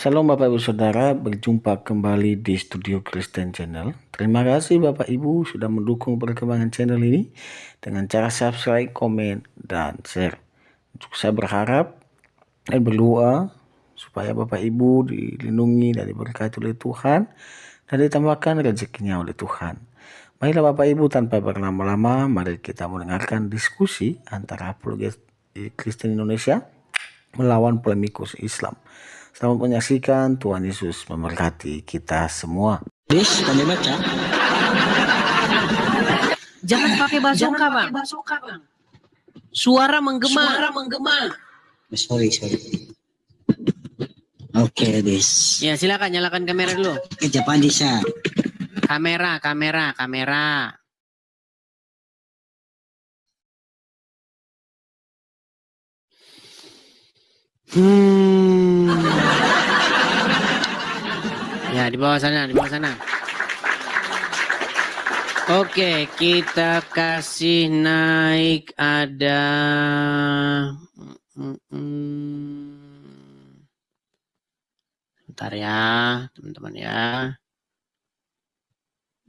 Shalom Bapak Ibu Saudara, berjumpa kembali di Studio Kristen Channel. Terima kasih Bapak Ibu sudah mendukung perkembangan channel ini dengan cara subscribe, komen, dan share. Saya berharap dan berdoa supaya Bapak Ibu dilindungi dan diberkati oleh Tuhan dan ditambahkan rezekinya oleh Tuhan. Baiklah Bapak Ibu, tanpa berlama-lama, mari kita mendengarkan diskusi antara apologet Kristen Indonesia melawan polemikus Islam. Selamat menyaksikan. Tuhan Yesus memberkati kita semua. Pandai baca. Jangan pakai basoka, Bang. Suara menggema. Sorry. Oke, Des. Ya, silakan nyalakan kamera dulu. Japan bisa. Kamera. Ya, di bawah sana. Oke, kita kasih naik ada bentar ya, teman-teman ya.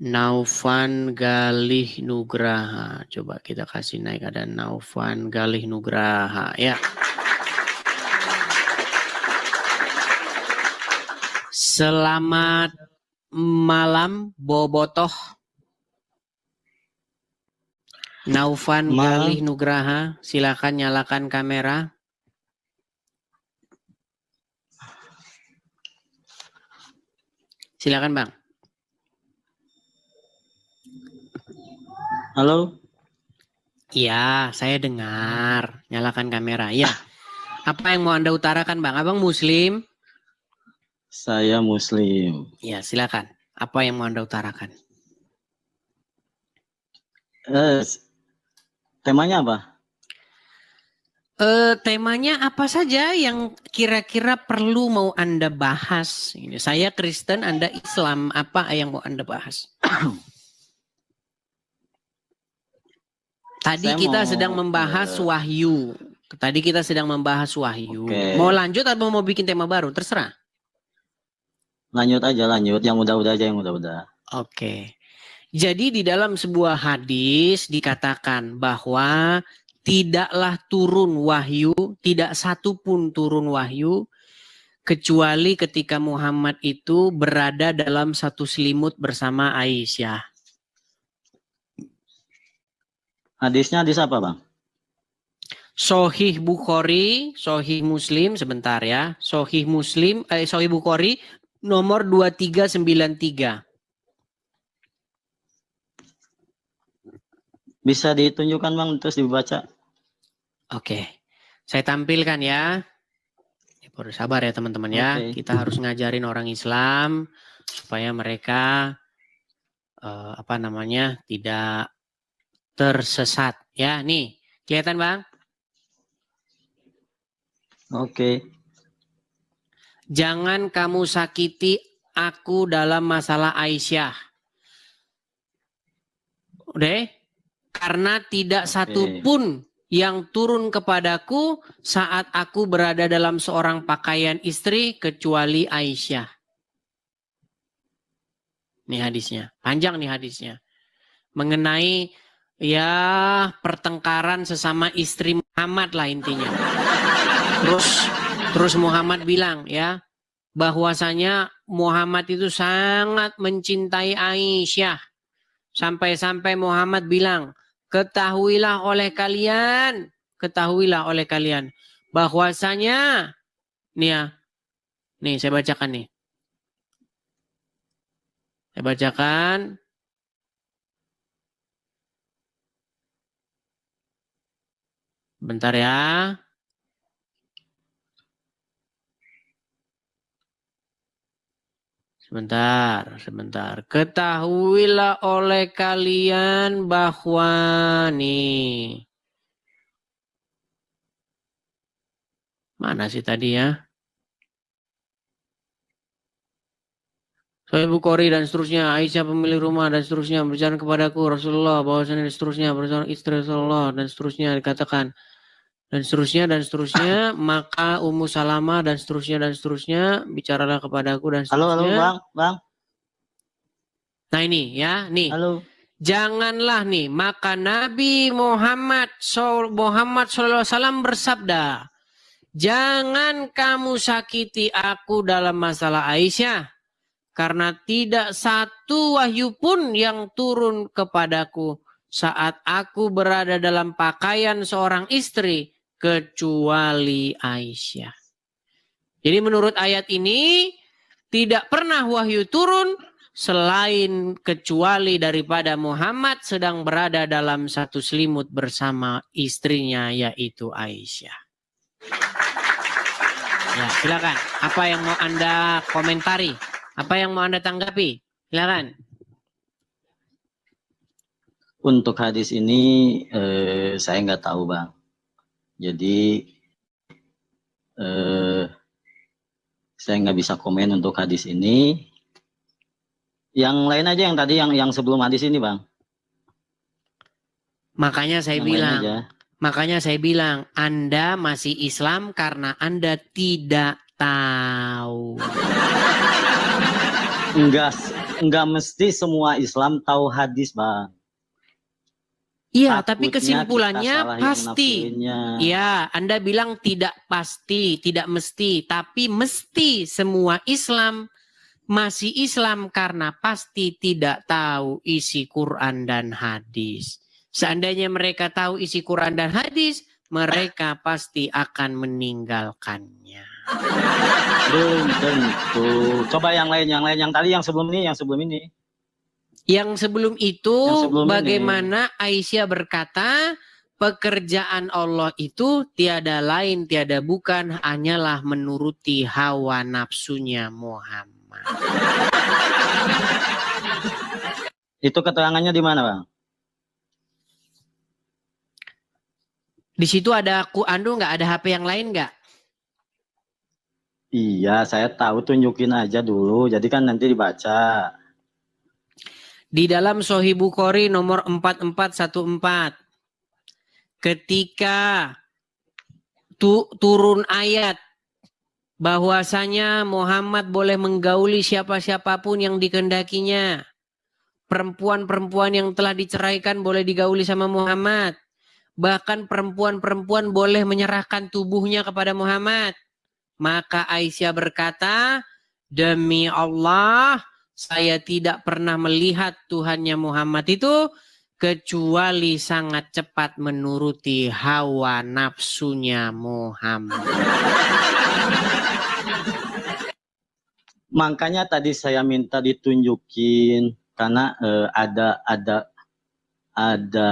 Naufan Galih Nugraha. Coba kita kasih naik ada Naufan Galih Nugraha ya. Selamat malam Bobotoh. Naufan Galih Nugraha, silakan nyalakan kamera. Silakan Bang. Halo. Iya, saya dengar. Nyalakan kamera. Ya. Apa yang mau Anda utarakan Bang? Abang Muslim? Saya Muslim. Ya, silakan. Apa yang mau Anda utarakan? Temanya apa? Temanya apa saja yang kira-kira perlu mau Anda bahas? Saya Kristen, Anda Islam. Apa yang mau Anda bahas? Tadi kita sedang membahas wahyu. Okay. Mau lanjut atau mau bikin tema baru? Terserah. Lanjut. Yang udah-udah aja, yang udah-udah. Oke. Jadi di dalam sebuah hadis dikatakan bahwa tidaklah turun wahyu, tidak satu pun turun wahyu, kecuali ketika Muhammad itu berada dalam satu selimut bersama Aisyah. Hadisnya hadis apa Bang? Sahih Bukhari, Sahih Muslim, sebentar ya. Sahih Bukhari nomor 2393. Bisa ditunjukkan Bang, terus dibaca. Oke. Saya tampilkan ya. Sabar ya teman-teman ya. Kita harus ngajarin orang Islam supaya mereka tidak tersesat ya. Nih, kelihatan Bang? Oke. Jangan kamu sakiti aku dalam masalah Aisyah. Udah? Karena tidak satu pun yang turun kepadaku saat aku berada dalam seorang pakaian istri kecuali Aisyah. Nih hadisnya. Panjang nih hadisnya. Mengenai ya pertengkaran sesama istri Muhammad lah intinya. Terus Muhammad bilang ya bahwasanya Muhammad itu sangat mencintai Aisyah. Sampai-sampai Muhammad bilang, ketahuilah oleh kalian bahwasanya nih ya. Nih saya bacakan nih. Saya bacakan. Bentar ya. Sebentar. Ketahuilah oleh kalian bahwa nih. Mana sih tadi ya? Sahih Bukhari dan seterusnya, Aisyah pemilik rumah dan seterusnya berbicara kepadaku Rasulullah bahwasanya dan seterusnya bersama istri Rasulullah dan seterusnya dikatakan. dan seterusnya, maka Ummu Salamah dan seterusnya, bicaralah kepadaku dan Halo, seterusnya. Bang. Nah ini ya, nih. Halo. Janganlah nih, maka Nabi Muhammad SAW bersabda, jangan kamu sakiti aku dalam masalah Aisyah, karena tidak satu wahyu pun yang turun kepadaku saat aku berada dalam pakaian seorang istri, kecuali Aisyah. Jadi menurut ayat ini, tidak pernah wahyu turun selain kecuali daripada Muhammad sedang berada dalam satu selimut bersama istrinya, yaitu Aisyah. Ya, silakan. Apa yang mau Anda komentari? Apa yang mau Anda tanggapi? Silakan. Untuk hadis ini saya nggak tahu, Bang. Jadi saya nggak bisa komen untuk hadis ini. Yang lain aja, yang tadi yang sebelum hadis ini, Bang. Makanya saya bilang, Anda masih Islam karena Anda tidak tahu. Enggak mesti semua Islam tahu hadis, Bang. Iya, Takutnya tapi kesimpulannya pasti. Ya, Anda bilang tidak pasti, tidak mesti, tapi mesti semua Islam masih Islam karena pasti tidak tahu isi Quran dan hadis. Seandainya mereka tahu isi Quran dan hadis, mereka pasti akan meninggalkannya. Belum tentu. Coba yang lain, yang tadi, yang sebelum ini. Yang sebelum itu, bagaimana Aisyah berkata, pekerjaan Allah itu tiada lain, tiada bukan, hanyalah menuruti hawa nafsunya Muhammad. Itu keterangannya di mana, Bang? Di situ ada Anu nggak? Ada HP yang lain nggak? Iya, saya tahu, tunjukin aja dulu. Jadi kan nanti dibaca. Di dalam Sahih Bukhari nomor 4414. Ketika turun ayat bahwasanya Muhammad boleh menggauli siapa-siapapun yang dikehendakinya. Perempuan-perempuan yang telah diceraikan boleh digauli sama Muhammad. Bahkan perempuan-perempuan boleh menyerahkan tubuhnya kepada Muhammad. Maka Aisyah berkata, demi Allah, saya tidak pernah melihat Tuhannya Muhammad itu kecuali sangat cepat menuruti hawa nafsunya Muhammad. Makanya tadi saya minta ditunjukin karena ada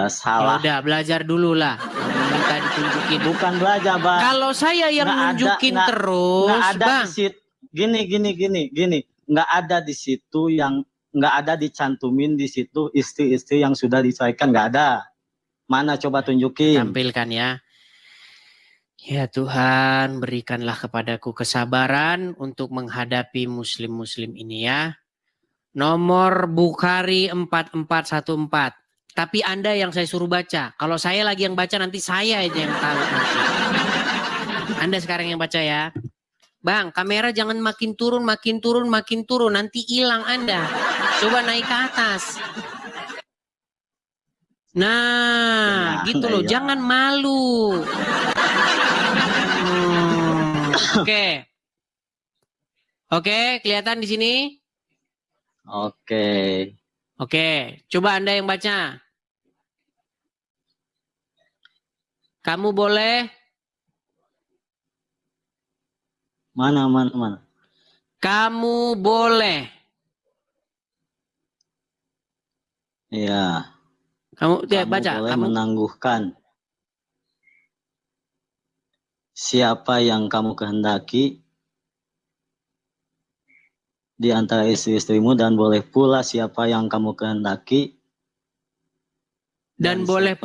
salah. Ya udah, belajar dulu lah. Minta ditunjukin. Bukan belajar, Bang. Kalau saya yang nunjukin terus, nggak ada Bang. Di situ. Gini. Nggak ada di situ yang nggak ada dicantumin di situ istri-istri yang sudah diceraikan, nggak ada. Mana coba tunjukin. Tampilkan ya. Ya Tuhan, berikanlah kepadaku kesabaran untuk menghadapi muslim-muslim ini ya. Nomor Bukhari 4414. Tapi Anda yang saya suruh baca. Kalau saya lagi yang baca nanti saya aja yang tahu nanti. Anda sekarang yang baca ya. Bang, kamera jangan makin turun. Nanti hilang Anda. Coba naik ke atas. Nah, gitu loh. Ya. Jangan malu. Oke, kelihatan di sini? Oke, coba Anda yang baca. Kamu boleh? Mana? Kamu boleh. Iya. Kamu baca. Boleh menangguhkan siapa yang kamu kehendaki di antara istri-istrimu, dan boleh pula siapa yang kamu kehendaki. Dan boleh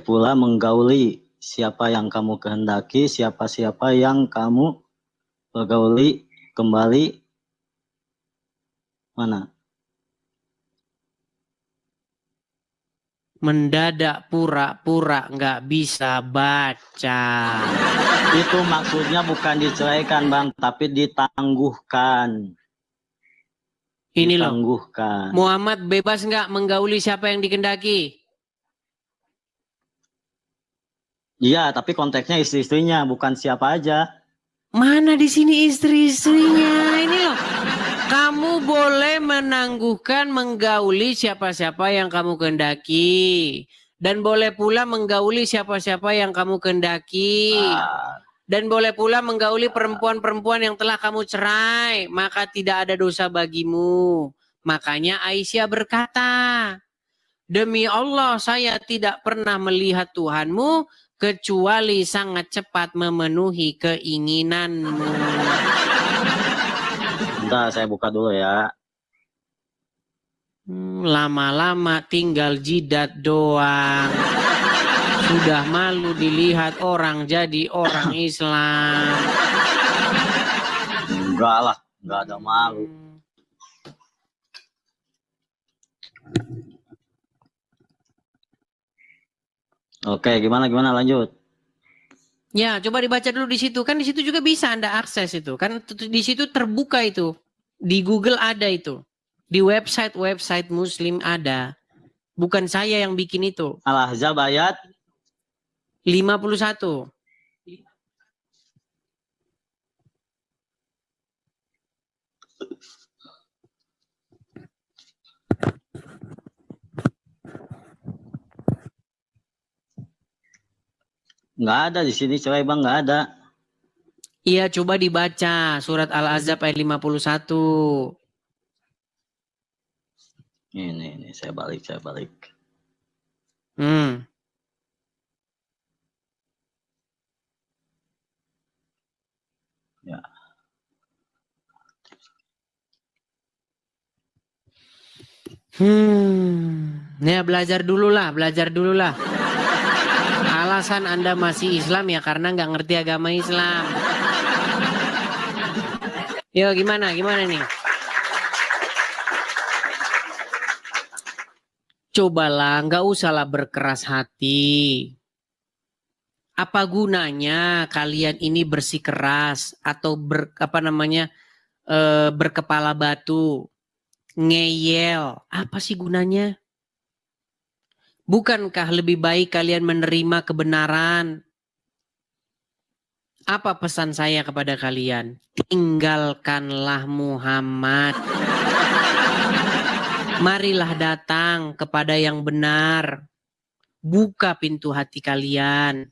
pula menggauli siapa yang kamu kehendaki, siapa-siapa yang kamu pergauli kembali. Mana? Mendadak pura-pura nggak bisa baca. Itu maksudnya bukan diceraikan Bang, tapi ditangguhkan. Ini loh, Ditangguhkan. Muhammad bebas nggak menggauli siapa yang dikendaki? Iya, tapi konteksnya istri-istrinya, bukan siapa aja. Mana di sini istri-istrinya? Ini loh, kamu boleh menangguhkan menggauli siapa-siapa yang kamu kehendaki. Dan boleh pula menggauli siapa-siapa yang kamu kehendaki. Dan boleh pula menggauli perempuan-perempuan yang telah kamu cerai. Maka tidak ada dosa bagimu. Makanya Aisyah berkata, demi Allah saya tidak pernah melihat Tuhanmu kecuali sangat cepat memenuhi keinginanmu. Bentar, saya buka dulu ya. Lama-lama tinggal jidat doang. Sudah malu dilihat orang jadi orang Islam. Enggak lah, enggak ada malu. Oke, gimana lanjut? Ya, coba dibaca dulu di situ. Kan di situ juga bisa Anda akses itu. Kan di situ terbuka itu. Di Google ada itu. Di website Muslim ada. Bukan saya yang bikin itu. Al-Ahzab ayat 51. nggak ada di sini cerai Bang, nggak ada. Iya, coba dibaca surat Al-Ahzab ayat 51. Ini saya balik. Ya. Ya belajar dulu lah. Alasan Anda masih Islam ya karena nggak ngerti agama Islam. Yo, gimana nih? Cobalah, nggak usahlah berkeras hati. Apa gunanya kalian ini bersikeras atau berkepala batu, ngeyel? Apa sih gunanya? Bukankah lebih baik kalian menerima kebenaran? Apa pesan saya kepada kalian? Tinggalkanlah Muhammad. Marilah datang kepada yang benar. Buka pintu hati kalian.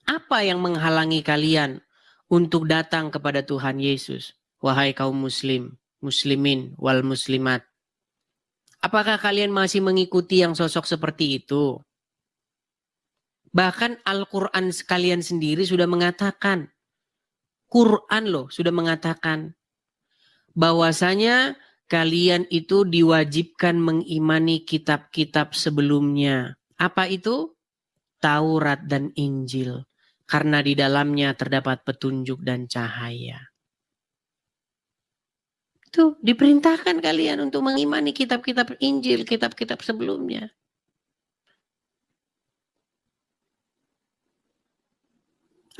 Apa yang menghalangi kalian untuk datang kepada Tuhan Yesus? Wahai kaum muslimin wal muslimat. Apakah kalian masih mengikuti yang sosok seperti itu? Bahkan Al-Quran kalian sendiri sudah mengatakan. Quran loh sudah mengatakan. Bahwasanya kalian itu diwajibkan mengimani kitab-kitab sebelumnya. Apa itu? Taurat dan Injil. Karena di dalamnya terdapat petunjuk dan cahaya. Itu diperintahkan kalian untuk mengimani kitab-kitab Injil, kitab-kitab sebelumnya.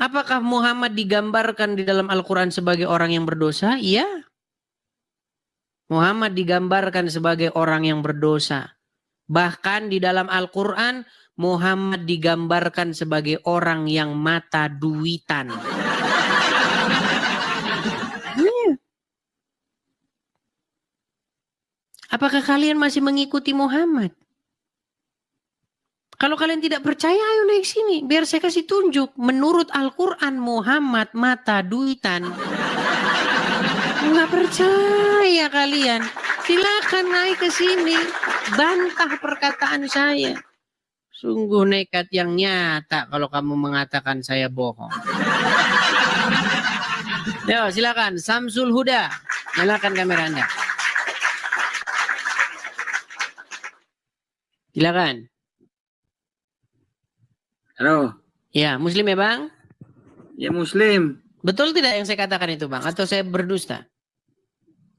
Apakah Muhammad digambarkan di dalam Al-Quran sebagai orang yang berdosa? Iya. Muhammad digambarkan sebagai orang yang berdosa. Bahkan di dalam Al-Quran, Muhammad digambarkan sebagai orang yang mata duitan. Apakah kalian masih mengikuti Muhammad? Kalau kalian tidak percaya, ayo naik sini. Biar saya kasih tunjuk. Menurut Al-Quran, Muhammad mata duitan. Nggak percaya kalian. Silakan naik ke sini. Bantah perkataan saya. Sungguh nekat yang nyata kalau kamu mengatakan saya bohong. Yo, silakan. Samsul Huda. Nyalakan kamera Anda. Silakan. Halo. Ya, Muslim ya Bang? Ya Muslim. Betul tidak yang saya katakan itu Bang? Atau saya berdusta?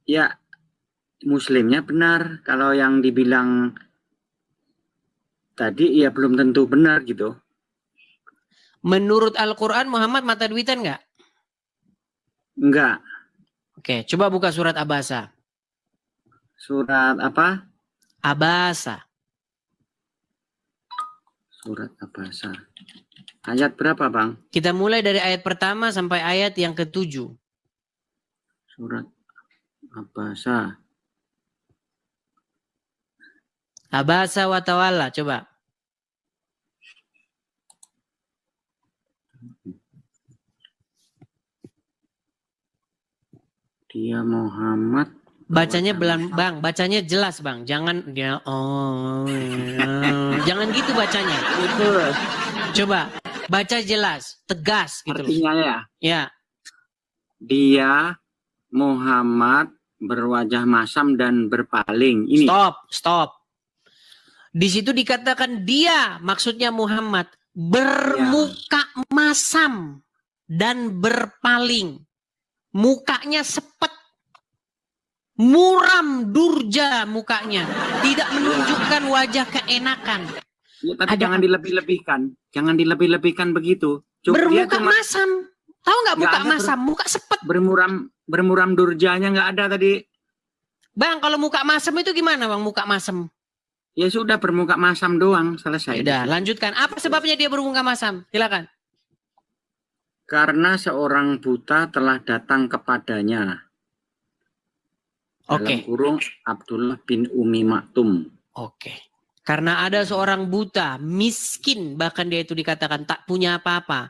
Ya Muslimnya benar. Kalau yang dibilang tadi ya belum tentu benar gitu. Menurut Al-Quran Muhammad mata duitan nggak? Enggak. Oke, coba buka surat Abasa. Surat apa? Abasa. Surat Abasa. Ayat berapa, Bang? Kita mulai dari ayat pertama sampai ayat yang ke-7. Surat Abasa. Abasa wa tawalla, coba. Dia Muhammad. Bacanya Bang, bacanya jelas, Bang. Jangan dia jangan gitu bacanya. Betul. Coba baca jelas, tegas gitu loh. Artinya ya. Ya, Dia Muhammad berwajah masam dan berpaling. Ini. stop. Di situ dikatakan dia, maksudnya Muhammad, bermuka masam dan berpaling. Mukanya sepet, muram durja mukanya, tidak menunjukkan wajah keenakan. Ya, tapi jangan dilebih-lebihkan. Jangan dilebih-lebihkan begitu. Bermuka masam. Tahu nggak muka masam? Muka sepet. Bermuram durjanya nggak ada tadi. Bang, kalau muka masam itu gimana, Bang? Muka masam. Ya sudah, bermuka masam doang, selesai. Udah, lanjutkan. Apa sebabnya dia bermuka masam? Silakan. Karena seorang buta telah datang kepadanya. Dalam kurung Abdullah bin Umi Maktum. Oke. Karena ada seorang buta, miskin, bahkan dia itu dikatakan tak punya apa-apa.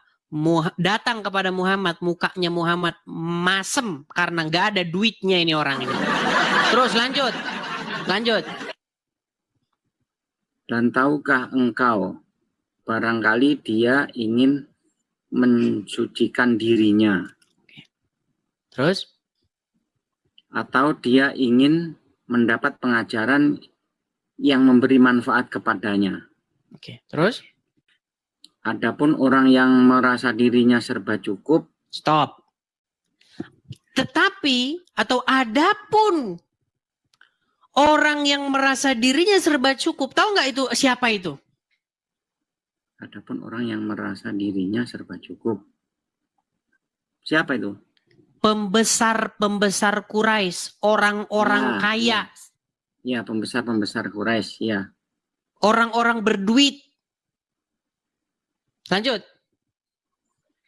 Datang kepada Muhammad, mukanya Muhammad masem karena nggak ada duitnya ini orang ini. Terus lanjut. Dan tahukah engkau, barangkali dia ingin mensucikan dirinya. Terus? Atau dia ingin mendapat pengajaran yang memberi manfaat kepadanya. Oke, terus? Adapun orang yang merasa dirinya serba cukup. Stop. Tetapi, atau adapun orang yang merasa dirinya serba cukup, tahu nggak itu siapa itu? Adapun orang yang merasa dirinya serba cukup. Siapa itu? Pembesar-pembesar Quraisy, orang-orang kaya. Ya, pembesar-pembesar Quraisy, ya. Orang-orang berduit. Lanjut.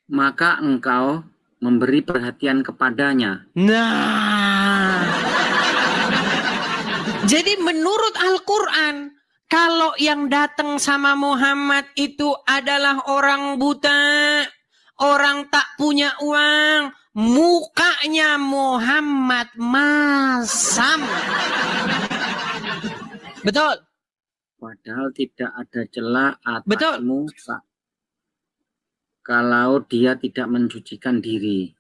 Maka engkau memberi perhatian kepadanya. Nah. Jadi menurut Al-Quran, kalau yang datang sama Muhammad itu adalah orang buta, orang tak punya uang, mukanya Muhammad masam. Betul? Padahal tidak ada celah atas Betul. muka. Kalau dia tidak mencucikan diri.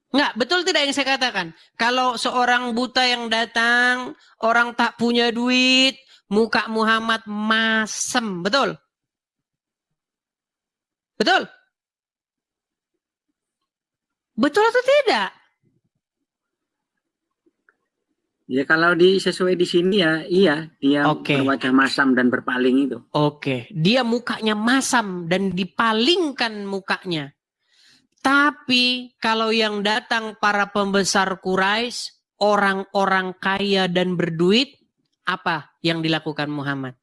Enggak, betul tidak yang saya katakan? Kalau seorang buta yang datang, orang tak punya duit, muka Muhammad masem, betul? Betul? Betul atau tidak? Ya kalau sesuai di sini ya, iya dia berwajah masam dan berpaling itu. Oke, dia mukanya masam dan dipalingkan mukanya. Tapi kalau yang datang para pembesar Quraisy, orang-orang kaya dan berduit, apa yang dilakukan Muhammad?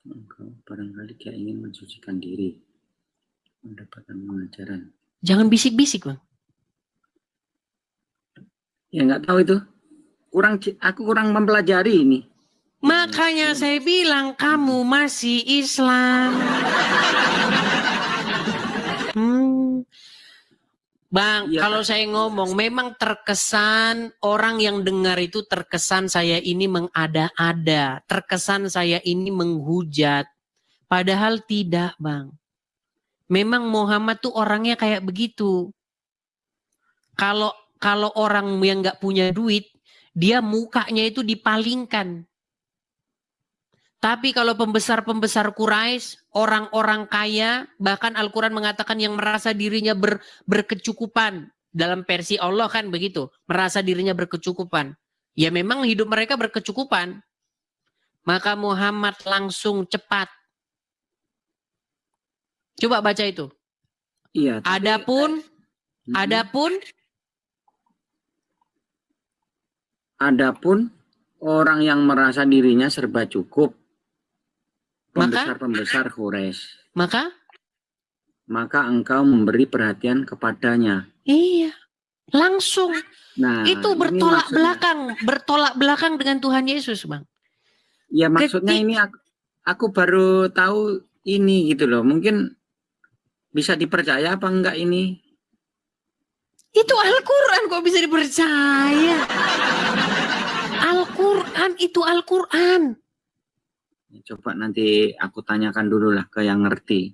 Engkau barangkali dia ingin mensucikan diri, mendapatkan pengajaran. Jangan bisik-bisik, Bang. Ya nggak tahu itu. Aku kurang mempelajari ini. Makanya saya bilang kamu masih Islam. Bang, ya. Kalau saya ngomong memang terkesan orang yang dengar itu terkesan saya ini mengada-ada, terkesan saya ini menghujat. Padahal tidak, Bang. Memang Muhammad tuh orangnya kayak begitu. Kalau orang yang nggak punya duit, dia mukanya itu dipalingkan. Tapi kalau pembesar-pembesar Quraisy, orang-orang kaya, bahkan Al-Quran mengatakan yang merasa dirinya berkecukupan. Dalam versi Allah kan begitu, merasa dirinya berkecukupan. Ya memang hidup mereka berkecukupan. maka Muhammad langsung cepat. Coba baca itu. Iya. Adapun orang yang merasa dirinya serba cukup, pembesar-pembesar Quraisy, maka engkau memberi perhatian kepadanya. Iya, langsung. Nah, itu bertolak belakang dengan Tuhan Yesus, Bang. Ya maksudnya ini aku baru tahu ini gitu loh. Mungkin bisa dipercaya apa enggak ini? Itu Al-Quran kok bisa dipercaya? Al-Quran itu Al-Quran. Coba nanti aku tanyakan dulu lah ke yang ngerti.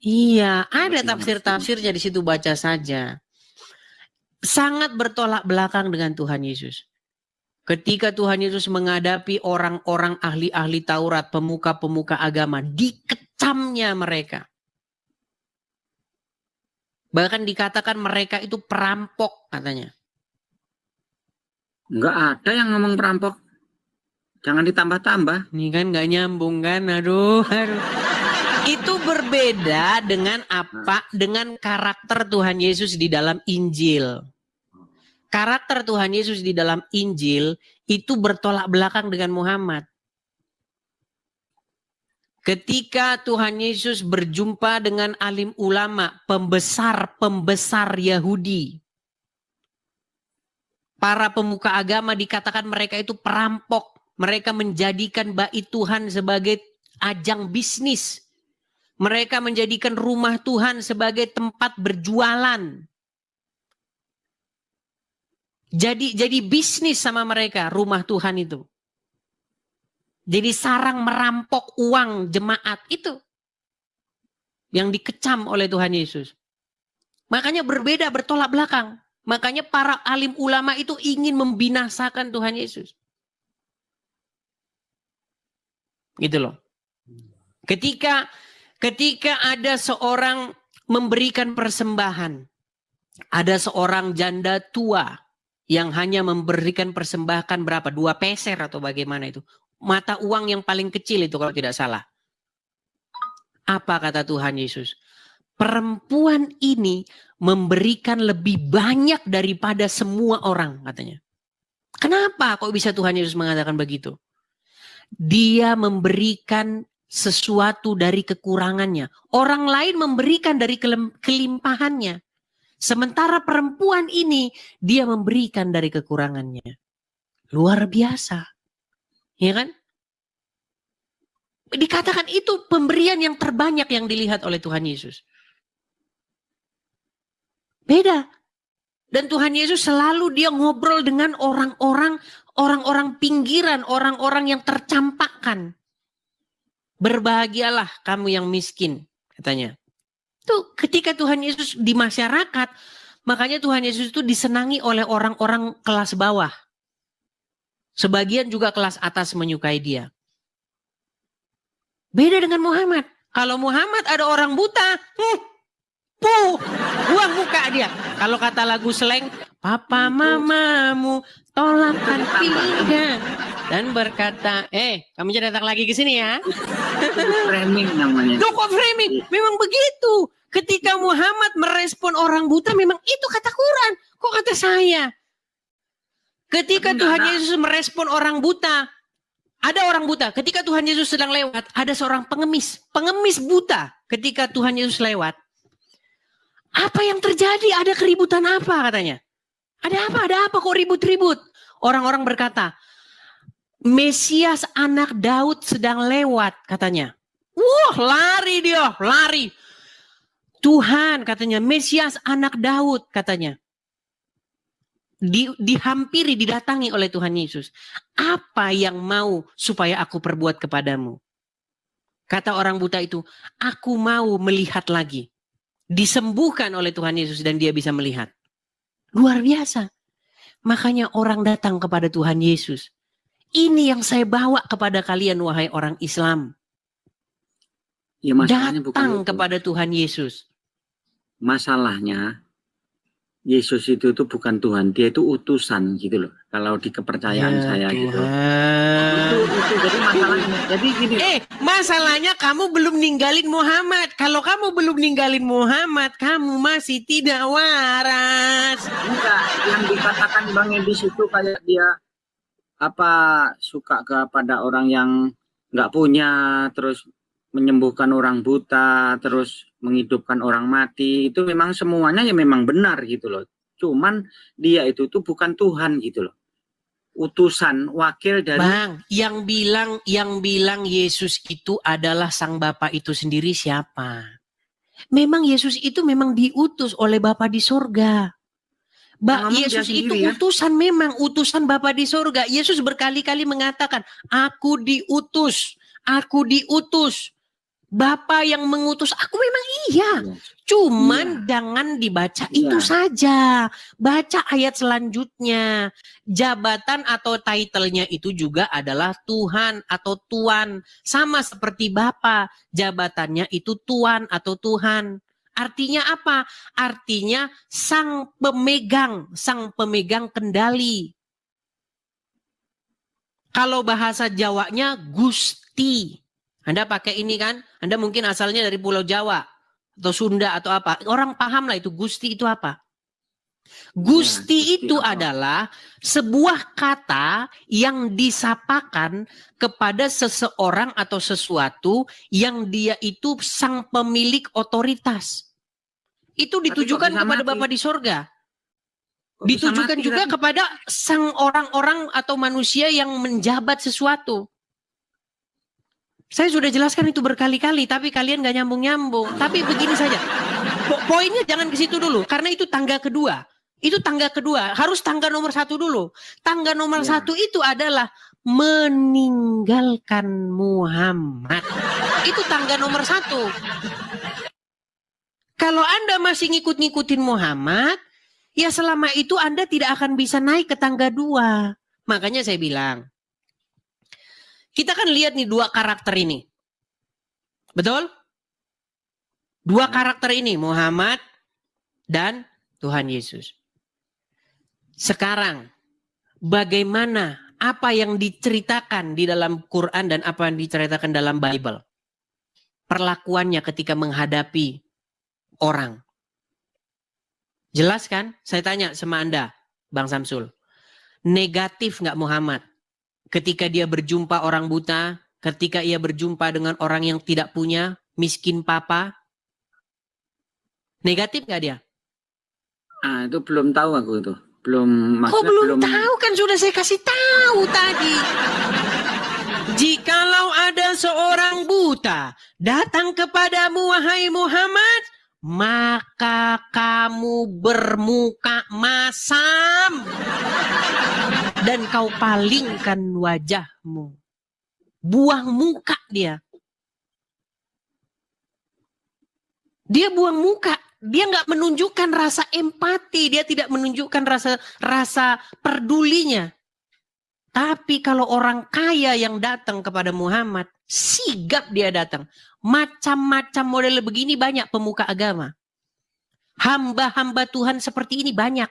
Iya, ada tafsir-tafsirnya di situ, baca saja. Sangat bertolak belakang dengan Tuhan Yesus. Ketika Tuhan Yesus menghadapi orang-orang ahli-ahli Taurat, pemuka-pemuka agama, dikecamnya mereka. Bahkan dikatakan mereka itu perampok katanya. Enggak ada yang ngomong perampok. Jangan ditambah-tambah. Ini kan nggak nyambung kan, aduh. Itu berbeda dengan apa? Dengan karakter Tuhan Yesus di dalam Injil. Karakter Tuhan Yesus di dalam Injil itu bertolak belakang dengan Muhammad. Ketika Tuhan Yesus berjumpa dengan alim ulama, pembesar Yahudi. Para pemuka agama dikatakan mereka itu perampok. Mereka menjadikan bait Tuhan sebagai ajang bisnis. Mereka menjadikan rumah Tuhan sebagai tempat berjualan. Jadi bisnis sama mereka rumah Tuhan itu. Jadi sarang merampok uang jemaat itu. Yang dikecam oleh Tuhan Yesus. Makanya berbeda, bertolak belakang. Makanya para alim ulama itu ingin membinasakan Tuhan Yesus. Gitu loh. Ketika ada seorang memberikan persembahan. Ada seorang janda tua yang hanya memberikan persembahan berapa? 2 peser atau bagaimana itu. Mata uang yang paling kecil itu kalau tidak salah. Apa kata Tuhan Yesus? Perempuan ini memberikan lebih banyak daripada semua orang katanya. Kenapa kok bisa Tuhan Yesus mengatakan begitu? Dia memberikan sesuatu dari kekurangannya. Orang lain memberikan dari kelimpahannya. Sementara perempuan ini dia memberikan dari kekurangannya. Luar biasa. Ya kan? Dikatakan itu pemberian yang terbanyak yang dilihat oleh Tuhan Yesus. Beda. Dan Tuhan Yesus selalu dia ngobrol dengan orang-orang pinggiran, orang-orang yang tercampakkan. Berbahagialah kamu yang miskin, katanya. Itu ketika Tuhan Yesus di masyarakat, makanya Tuhan Yesus itu disenangi oleh orang-orang kelas bawah. Sebagian juga kelas atas menyukai dia. Beda dengan Muhammad. Kalau Muhammad ada orang buta, buang muka dia. Kalau kata lagu slang, papa mamamu tolakkan pinggang dan berkata, kamu jangan datang lagi ke sini ya. Framing namanya. Loh, kok framing? Memang begitu. Ketika Muhammad merespon orang buta, memang itu kata Quran. Kok kata saya? Ketika Tuhan Yesus merespon orang buta, ada orang buta. Ketika Tuhan Yesus sedang lewat, ada seorang pengemis buta. Ketika Tuhan Yesus lewat, apa yang terjadi? Ada keributan apa katanya? Ada apa kok ribut-ribut? Orang-orang berkata, Mesias anak Daud sedang lewat katanya. Wah, lari dia, lari. Tuhan katanya, Mesias anak Daud katanya. Dihampiri, didatangi oleh Tuhan Yesus. Apa yang mau supaya aku perbuat kepadamu? Kata orang buta itu, aku mau melihat lagi. Disembuhkan oleh Tuhan Yesus dan dia bisa melihat. Luar biasa. Makanya orang datang kepada Tuhan Yesus. Ini yang saya bawa kepada kalian wahai orang Islam. Ya, datang kepada Tuhan Yesus. Masalahnya Yesus itu bukan Tuhan, dia itu utusan gitu loh. Kalau di kepercayaan saya Tuhan. Gitu. itu. Jadi masalahnya. Jadi gini. Masalahnya kamu belum ninggalin Muhammad. Kalau kamu belum ninggalin Muhammad, kamu masih tidak waras. Enggak, yang dikatakan Bang Edis itu kayak dia suka kepada orang yang nggak punya, terus menyembuhkan orang buta, terus menghidupkan orang mati. Itu memang semuanya ya memang benar gitu loh. Cuman dia itu tuh bukan Tuhan gitu loh. Utusan, wakil dari Bang, yang bilang Yesus itu adalah sang Bapa itu sendiri siapa? Memang Yesus itu memang diutus oleh Bapa di surga. Yesus itu utusan, memang utusan Bapa di surga. Yesus berkali-kali mengatakan, aku diutus. Bapa yang mengutus aku, memang iya. Cuman jangan dibaca itu saja. Baca ayat selanjutnya. Jabatan atau title-nya itu juga adalah Tuhan atau Tuan. Sama seperti Bapa, jabatannya itu Tuan atau Tuhan. Artinya apa? Artinya sang pemegang kendali. Kalau bahasa Jawanya Gusti. Anda pakai ini kan? Anda mungkin asalnya dari Pulau Jawa atau Sunda atau apa. Orang paham lah itu Gusti itu apa. Gusti itu adalah sebuah kata yang disapakan kepada seseorang atau sesuatu yang dia itu sang pemilik otoritas. Itu ditujukan kepada Bapa di surga. Ditujukan juga kepada sang orang-orang atau manusia yang menjabat sesuatu. Saya sudah jelaskan itu berkali-kali, tapi kalian gak nyambung-nyambung. Tapi begini saja, poinnya jangan ke situ dulu, karena itu tangga kedua. Itu tangga kedua, harus tangga nomor 1 dulu. Tangga nomor 1 itu adalah meninggalkan Muhammad. Itu tangga nomor 1. Kalau Anda masih ngikut-ngikutin Muhammad, ya selama itu Anda tidak akan bisa naik ke tangga 2. Makanya saya bilang, kita kan lihat nih 2 karakter ini. Betul? 2 karakter ini, Muhammad dan Tuhan Yesus. Sekarang, bagaimana apa yang diceritakan di dalam Quran dan apa yang diceritakan dalam Bible? Perlakuannya ketika menghadapi orang. Jelas kan? Saya tanya sama Anda, Bang Samsul. Negatif nggak Muhammad? Ketika dia berjumpa orang buta, ketika ia berjumpa dengan orang yang tidak punya, miskin papa, negatif nggak dia? Itu belum tahu aku itu. Kok belum tahu, kan sudah saya kasih tahu tadi. Jikalau ada seorang buta datang kepadamu wahai Muhammad, maka kamu bermuka masam dan kau palingkan wajahmu. Buang muka dia. Dia buang muka. Dia nggak menunjukkan rasa empati. Dia tidak menunjukkan rasa pedulinya. Tapi kalau orang kaya yang datang kepada Muhammad, sigap dia datang. Macam-macam model begini banyak pemuka agama. Hamba-hamba Tuhan seperti ini banyak.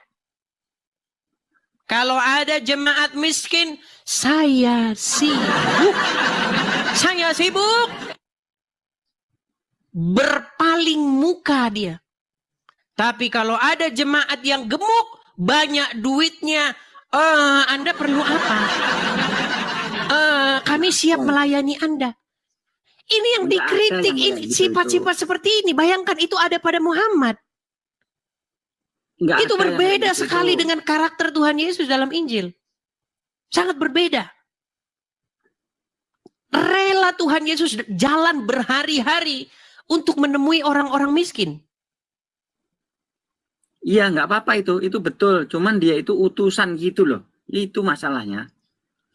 Kalau ada jemaat miskin, saya sibuk. Saya sibuk. Berpaling muka dia. Tapi kalau ada jemaat yang gemuk, banyak duitnya, Anda perlu apa? Kami siap melayani Anda. Ini yang dikritik, ini sifat-sifat seperti ini. Bayangkan itu ada pada Muhammad. Itu berbeda sekali dengan karakter Tuhan Yesus dalam Injil. Sangat berbeda. Rela Tuhan Yesus jalan berhari-hari untuk menemui orang-orang miskin. Iya, nggak apa-apa itu betul. Cuman dia itu utusan gitu loh. Itu masalahnya.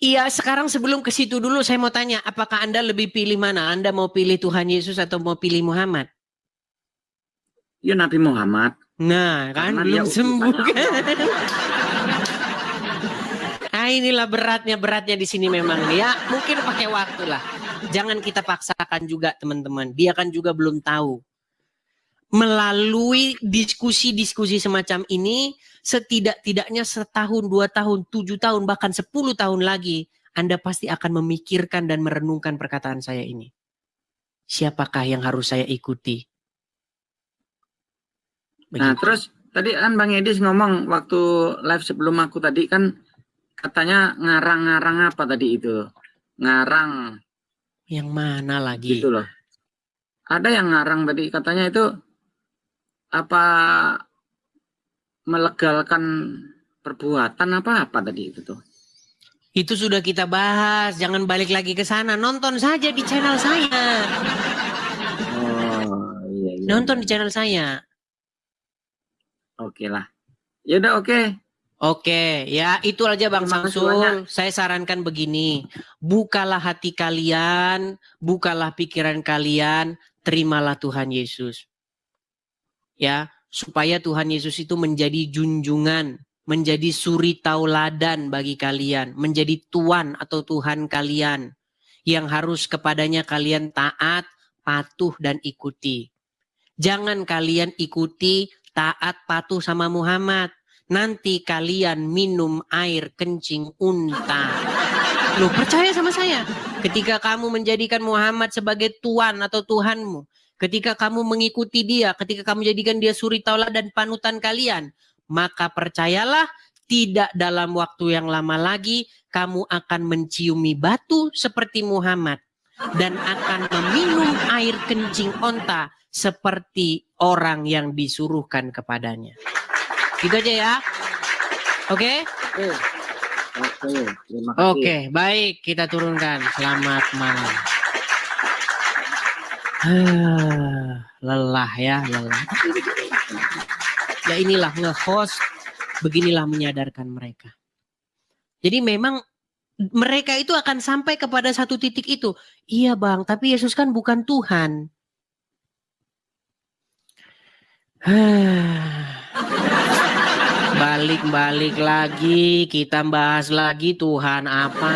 Iya, sekarang sebelum ke situ dulu saya mau tanya, apakah Anda lebih pilih mana? Anda mau pilih Tuhan Yesus atau mau pilih Muhammad? Ya Nabi Muhammad. Nah, kan belum sembuh kan? Inilah beratnya di sini memang. Ya, mungkin pakai waktu lah. Jangan kita paksakan juga teman-teman. Dia kan juga belum tahu. Melalui diskusi-diskusi semacam ini, setidak-tidaknya 1 tahun, 2 tahun, 7 tahun, bahkan 10 tahun lagi, Anda pasti akan memikirkan dan merenungkan perkataan saya ini. Siapakah yang harus saya ikuti? Nah, Begitu. terus tadi kan Bang Edis ngomong waktu live sebelum aku tadi kan katanya ngarang-ngarang apa tadi itu? Ngarang Yang mana lagi? gitu loh. Ada yang ngarang tadi katanya itu apa melegalkan perbuatan apa tadi itu tuh. Itu sudah kita bahas, jangan balik lagi ke sana. Nonton saja di channel saya. Oh, iya. Nonton di channel saya. Oke lah. Ya udah oke. Oke, ya itu aja Bang Terima kasih Samsul. banyak. Saya sarankan begini. Bukalah hati kalian, bukalah pikiran kalian, terimalah Tuhan Yesus. Ya, supaya Tuhan Yesus itu menjadi junjungan, menjadi suri tauladan bagi kalian, menjadi Tuhan atau Tuhan kalian yang harus kepadanya kalian taat, patuh dan ikuti. Jangan kalian ikuti, taat, patuh sama Muhammad. Nanti kalian minum air kencing unta. Loh, percaya sama saya. Ketika kamu menjadikan Muhammad sebagai Tuhan atau Tuhanmu, ketika kamu mengikuti dia, ketika kamu jadikan dia suri tauladan dan panutan kalian, maka percayalah tidak dalam waktu yang lama lagi kamu akan menciumi batu seperti Muhammad dan akan meminum air kencing onta seperti orang yang disuruhkan kepadanya. Gitu aja ya. Oke? Oke, terima kasih. Oke, baik, kita turunkan. Selamat malam. Lelah ya, lelah. Ya inilah nge-host, beginilah menyadarkan mereka. Jadi memang mereka itu akan sampai kepada satu titik itu. Iya Bang, tapi Yesus kan bukan Tuhan. Balik-balik lagi, kita bahas lagi Tuhan apa.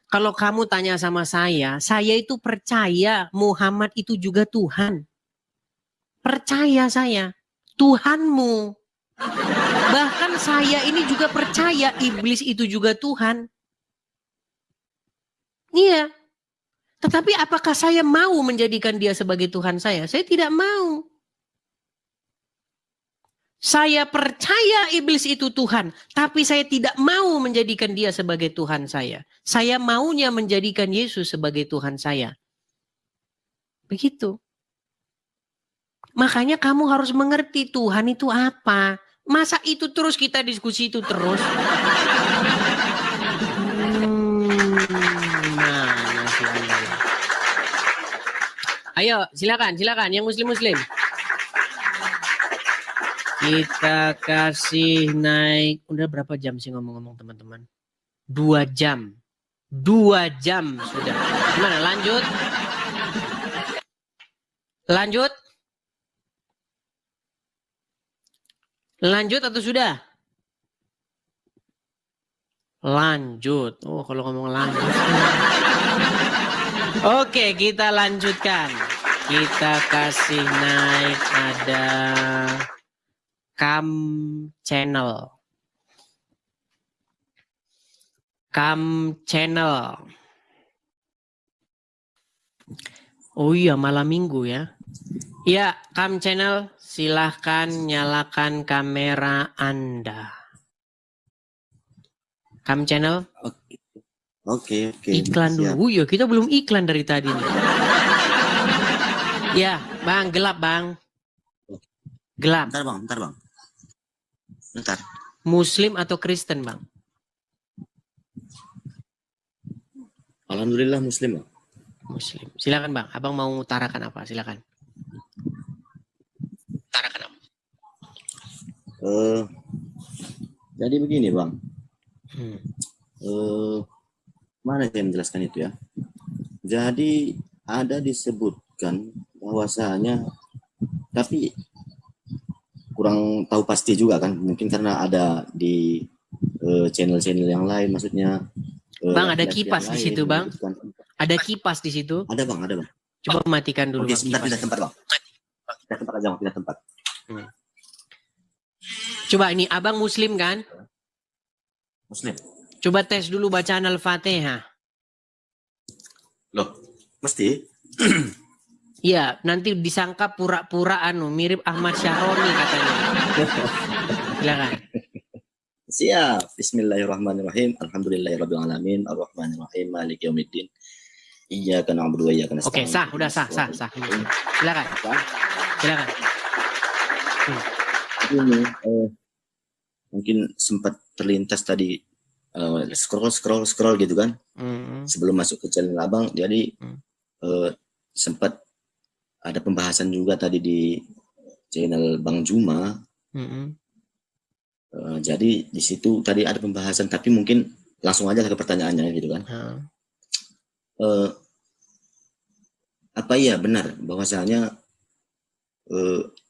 Kalau kamu tanya sama saya itu percaya Muhammad itu juga Tuhan. Percaya saya, Tuhanmu. Bahkan saya ini juga percaya iblis itu juga Tuhan. Iya. Tetapi apakah saya mau menjadikan dia sebagai Tuhan saya? Saya tidak mau. Saya percaya iblis itu Tuhan, tapi saya tidak mau menjadikan dia sebagai Tuhan saya. Saya maunya menjadikan Yesus sebagai Tuhan saya. Begitu. Makanya kamu harus mengerti Tuhan itu apa. Masa itu terus kita diskusi itu terus? Mana sih Anda? Ayo, silakan yang muslim-muslim. Kita kasih naik. Udah berapa jam sih ngomong-ngomong teman-teman? 2 jam. 2 jam sudah. Gimana lanjut? Lanjut? Lanjut atau sudah? Lanjut. Oh, kalau ngomong lanjut. Oke, kita lanjutkan. Kita kasih naik ada Cam Channel. Oh iya, malam minggu ya. Ya, Cam Channel, silahkan nyalakan kamera Anda. Cam Channel. Oke. Iklan siap. dulu ya, kita belum iklan dari tadi nih. Ya, Bang, gelap Bang. Gelap. Bentar bang. Bentar. Muslim atau Kristen Bang? Alhamdulillah Muslim bang. Muslim. Silakan Bang, Abang mau utarakan apa? Silakan. Utarakan apa? Jadi begini bang. Hmm. Mana saya menjelaskan itu ya? Jadi ada disebutkan bahwasanya, tapi kurang tahu pasti juga kan, mungkin karena ada di channel-channel yang lain, maksudnya Bang, ada kipas di situ Bang. Ada kipas di situ. Ada bang. Coba matikan dulu. Oke, Bang, sebentar, kipas. pindah tempat bang. Pindah tempat. Coba ini Abang Muslim kan? Muslim. Coba tes dulu bacaan Al-Fatihah. Loh, mesti? Iya, nanti disangka pura-pura mirip Ahmad Syahroni katanya. Silakan. Siap. Bismillahirrahmanirrahim. Alhamdulillahirabbil alamin. Arrahmanirrahim. Maliki yaumiddin. Iyyaka na'budu wa iyyaka nasta'in. Oke, sah, udah sah. Silakan. Silakan. Ini mungkin sempat terlintas tadi scroll gitu kan. Sebelum masuk ke channel Abang, jadi sempat ada pembahasan juga tadi di channel Bang Juma. Jadi di situ tadi ada pembahasan, tapi mungkin langsung aja ke pertanyaannya gitu kan. Apa iya benar bahwasanya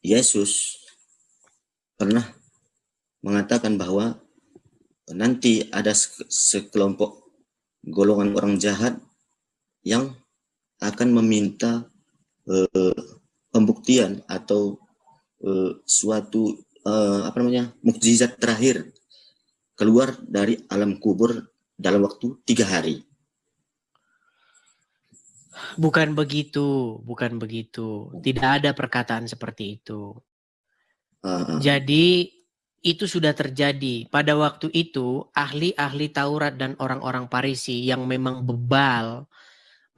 Yesus pernah mengatakan bahwa nanti ada sekelompok golongan orang jahat yang akan meminta pembuktian atau suatu mukjizat terakhir keluar dari alam kubur dalam waktu 3 hari. Bukan begitu. Tidak ada perkataan seperti itu. Jadi itu sudah terjadi. Pada waktu itu ahli-ahli Taurat dan orang-orang Farisi yang memang bebal,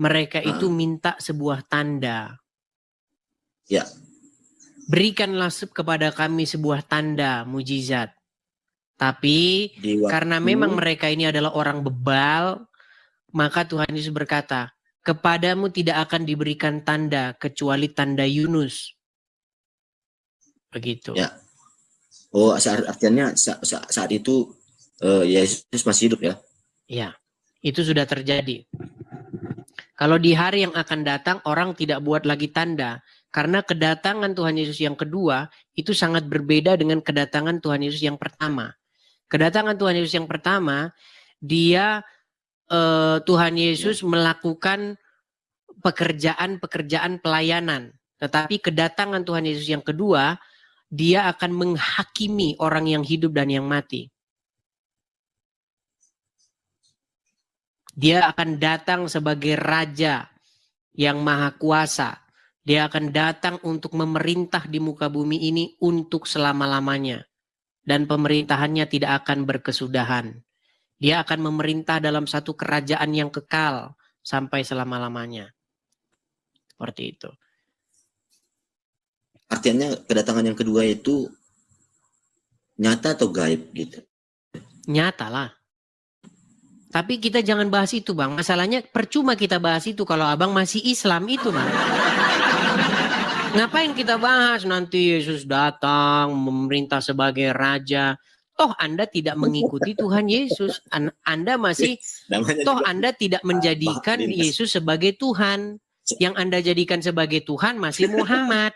mereka itu minta sebuah tanda. Ya. Berikanlah kepada kami sebuah tanda mujizat. Tapi karena memang mereka ini adalah orang bebal, maka Tuhan Yesus berkata, kepadamu tidak akan diberikan tanda kecuali tanda Yunus. Begitu. Ya. Oh, artinya saat itu Yesus masih hidup ya? Ya, itu sudah terjadi. Kalau di hari yang akan datang orang tidak buat lagi tanda, karena kedatangan Tuhan Yesus yang kedua itu sangat berbeda dengan kedatangan Tuhan Yesus yang pertama. Kedatangan Tuhan Yesus yang pertama, Tuhan Yesus melakukan pekerjaan pelayanan. Tetapi kedatangan Tuhan Yesus yang kedua, dia akan menghakimi orang yang hidup dan yang mati. Dia akan datang sebagai raja yang maha kuasa. Dia akan datang untuk memerintah di muka bumi ini untuk selama-lamanya. Dan pemerintahannya tidak akan berkesudahan. Dia akan memerintah dalam satu kerajaan yang kekal sampai selama-lamanya. Seperti itu. Artinya kedatangan yang kedua itu nyata atau gaib gitu? Nyata lah. Tapi kita jangan bahas itu Bang. Masalahnya percuma kita bahas itu kalau Abang masih Islam itu Bang. Ngapain kita bahas nanti Yesus datang memerintah sebagai raja. Toh Anda tidak mengikuti Tuhan Yesus. Anda masih, Anda tidak menjadikan Yesus sebagai Tuhan. Yang Anda jadikan sebagai Tuhan masih Muhammad.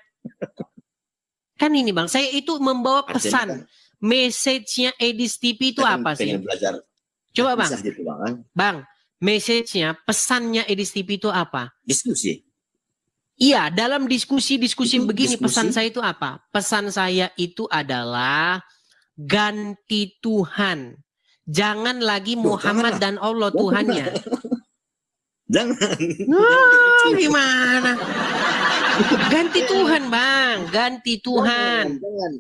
Kan ini Bang, saya itu membawa pesan. Message-nya Edis TV itu apa sih? Coba Bang. Bang, message-nya, pesannya Edis TV itu apa? Diskusi. Iya, dalam diskusi-diskusi begini pesan saya itu apa? Pesan saya itu adalah ganti Tuhan. Jangan lagi Muhammad dan Allah Tuhannya. Jangan. Gimana? Ganti Tuhan, Bang. Ganti Tuhan. Jangan.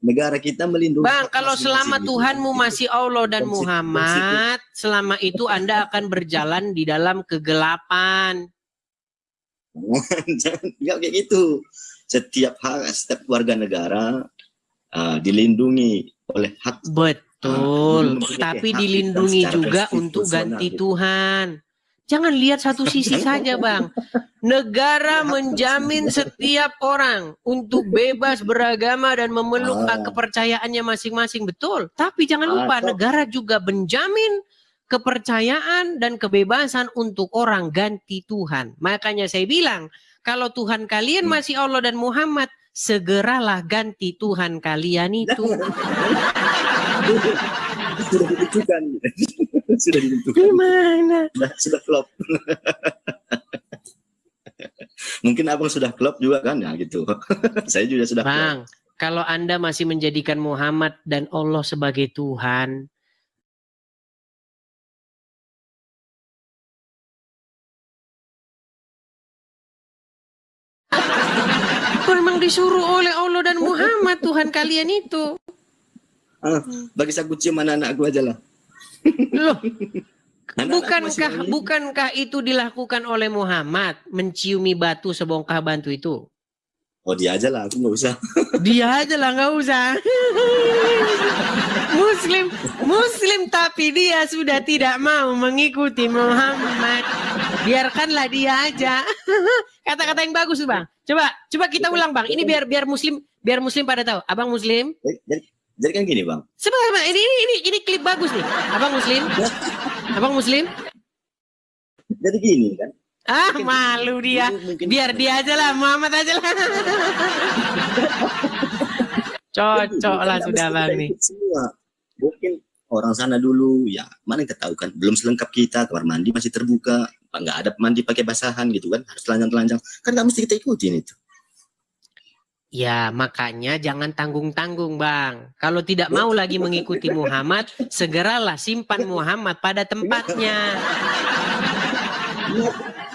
Negara kita melindungi. Bang, kalau selama Tuhanmu masih Allah dan Muhammad, selama itu Anda akan berjalan di dalam kegelapan. Jangan kayak gitu. Setiap warga negara dilindungi oleh hak. Betul. Tapi dilindungi juga untuk ganti Tuhan. Jangan lihat satu sisi saja Bang. Negara menjamin setiap orang untuk bebas beragama dan memeluk kepercayaannya masing-masing. Betul. Tapi jangan lupa negara juga menjamin kepercayaan dan kebebasan untuk orang ganti Tuhan. Makanya saya bilang, kalau Tuhan kalian masih Allah dan Muhammad, segeralah ganti Tuhan kalian itu. Sudah ditentukan. Sudah ditentukan. Gimana? Sudah klop. Mungkin abang sudah klop juga kan ya gitu. Saya juga sudah Bang, klop. Kalau Anda masih menjadikan Muhammad dan Allah sebagai Tuhan, Memang disuruh oleh Allah dan Muhammad Tuhan kalian itu. Bagi aku cium anak-anakku aja lah. Loh, Anak-anak masih bukankah itu dilakukan oleh Muhammad, menciumi batu sebongkah batu itu? Oh dia aja lah, aku nggak usah. Dia aja lah, nggak usah. Muslim tapi dia sudah tidak mau mengikuti Muhammad. Biarkanlah dia aja. Kata-kata yang bagus Bang. Coba kita ulang Bang. Ini biar Muslim pada tahu. Abang Muslim? Jadi kan gini Bang. Sebentar, ini klip bagus nih. Abang Muslim? Jadi gini kan. Malu dia. Biar dia aja lah, Muhammad aja lah. Cocok lah sudah Bang nih. Semua. Mungkin orang sana dulu, ya mana kita tahu kan, belum selengkap kita, kamar mandi masih terbuka, nggak ada mandi pakai basahan gitu kan, harus telanjang-telanjang. Kan nggak mesti kita ikutin itu. Ya makanya jangan tanggung-tanggung Bang. Kalau tidak mau lagi mengikuti Muhammad, segeralah simpan Muhammad pada tempatnya.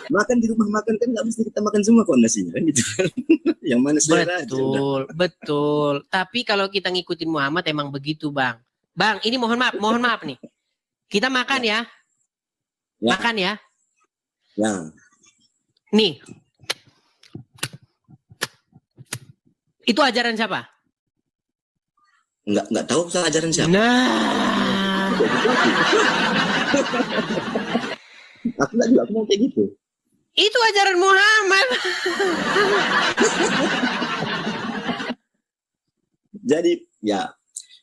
Makan di rumah makan kan nggak mesti kita makan semua kok nasinya kan gitu kan. Yang mana selera aja. Betul. Tapi kalau kita ngikutin Muhammad emang begitu Bang. Bang, ini mohon maaf nih. Kita makan ya. Makan ya. Ya. Nih. Itu ajaran siapa? Nggak tahu soal ajaran siapa. Nah. Aku mau kayak gitu. Itu ajaran Muhammad. Jadi ya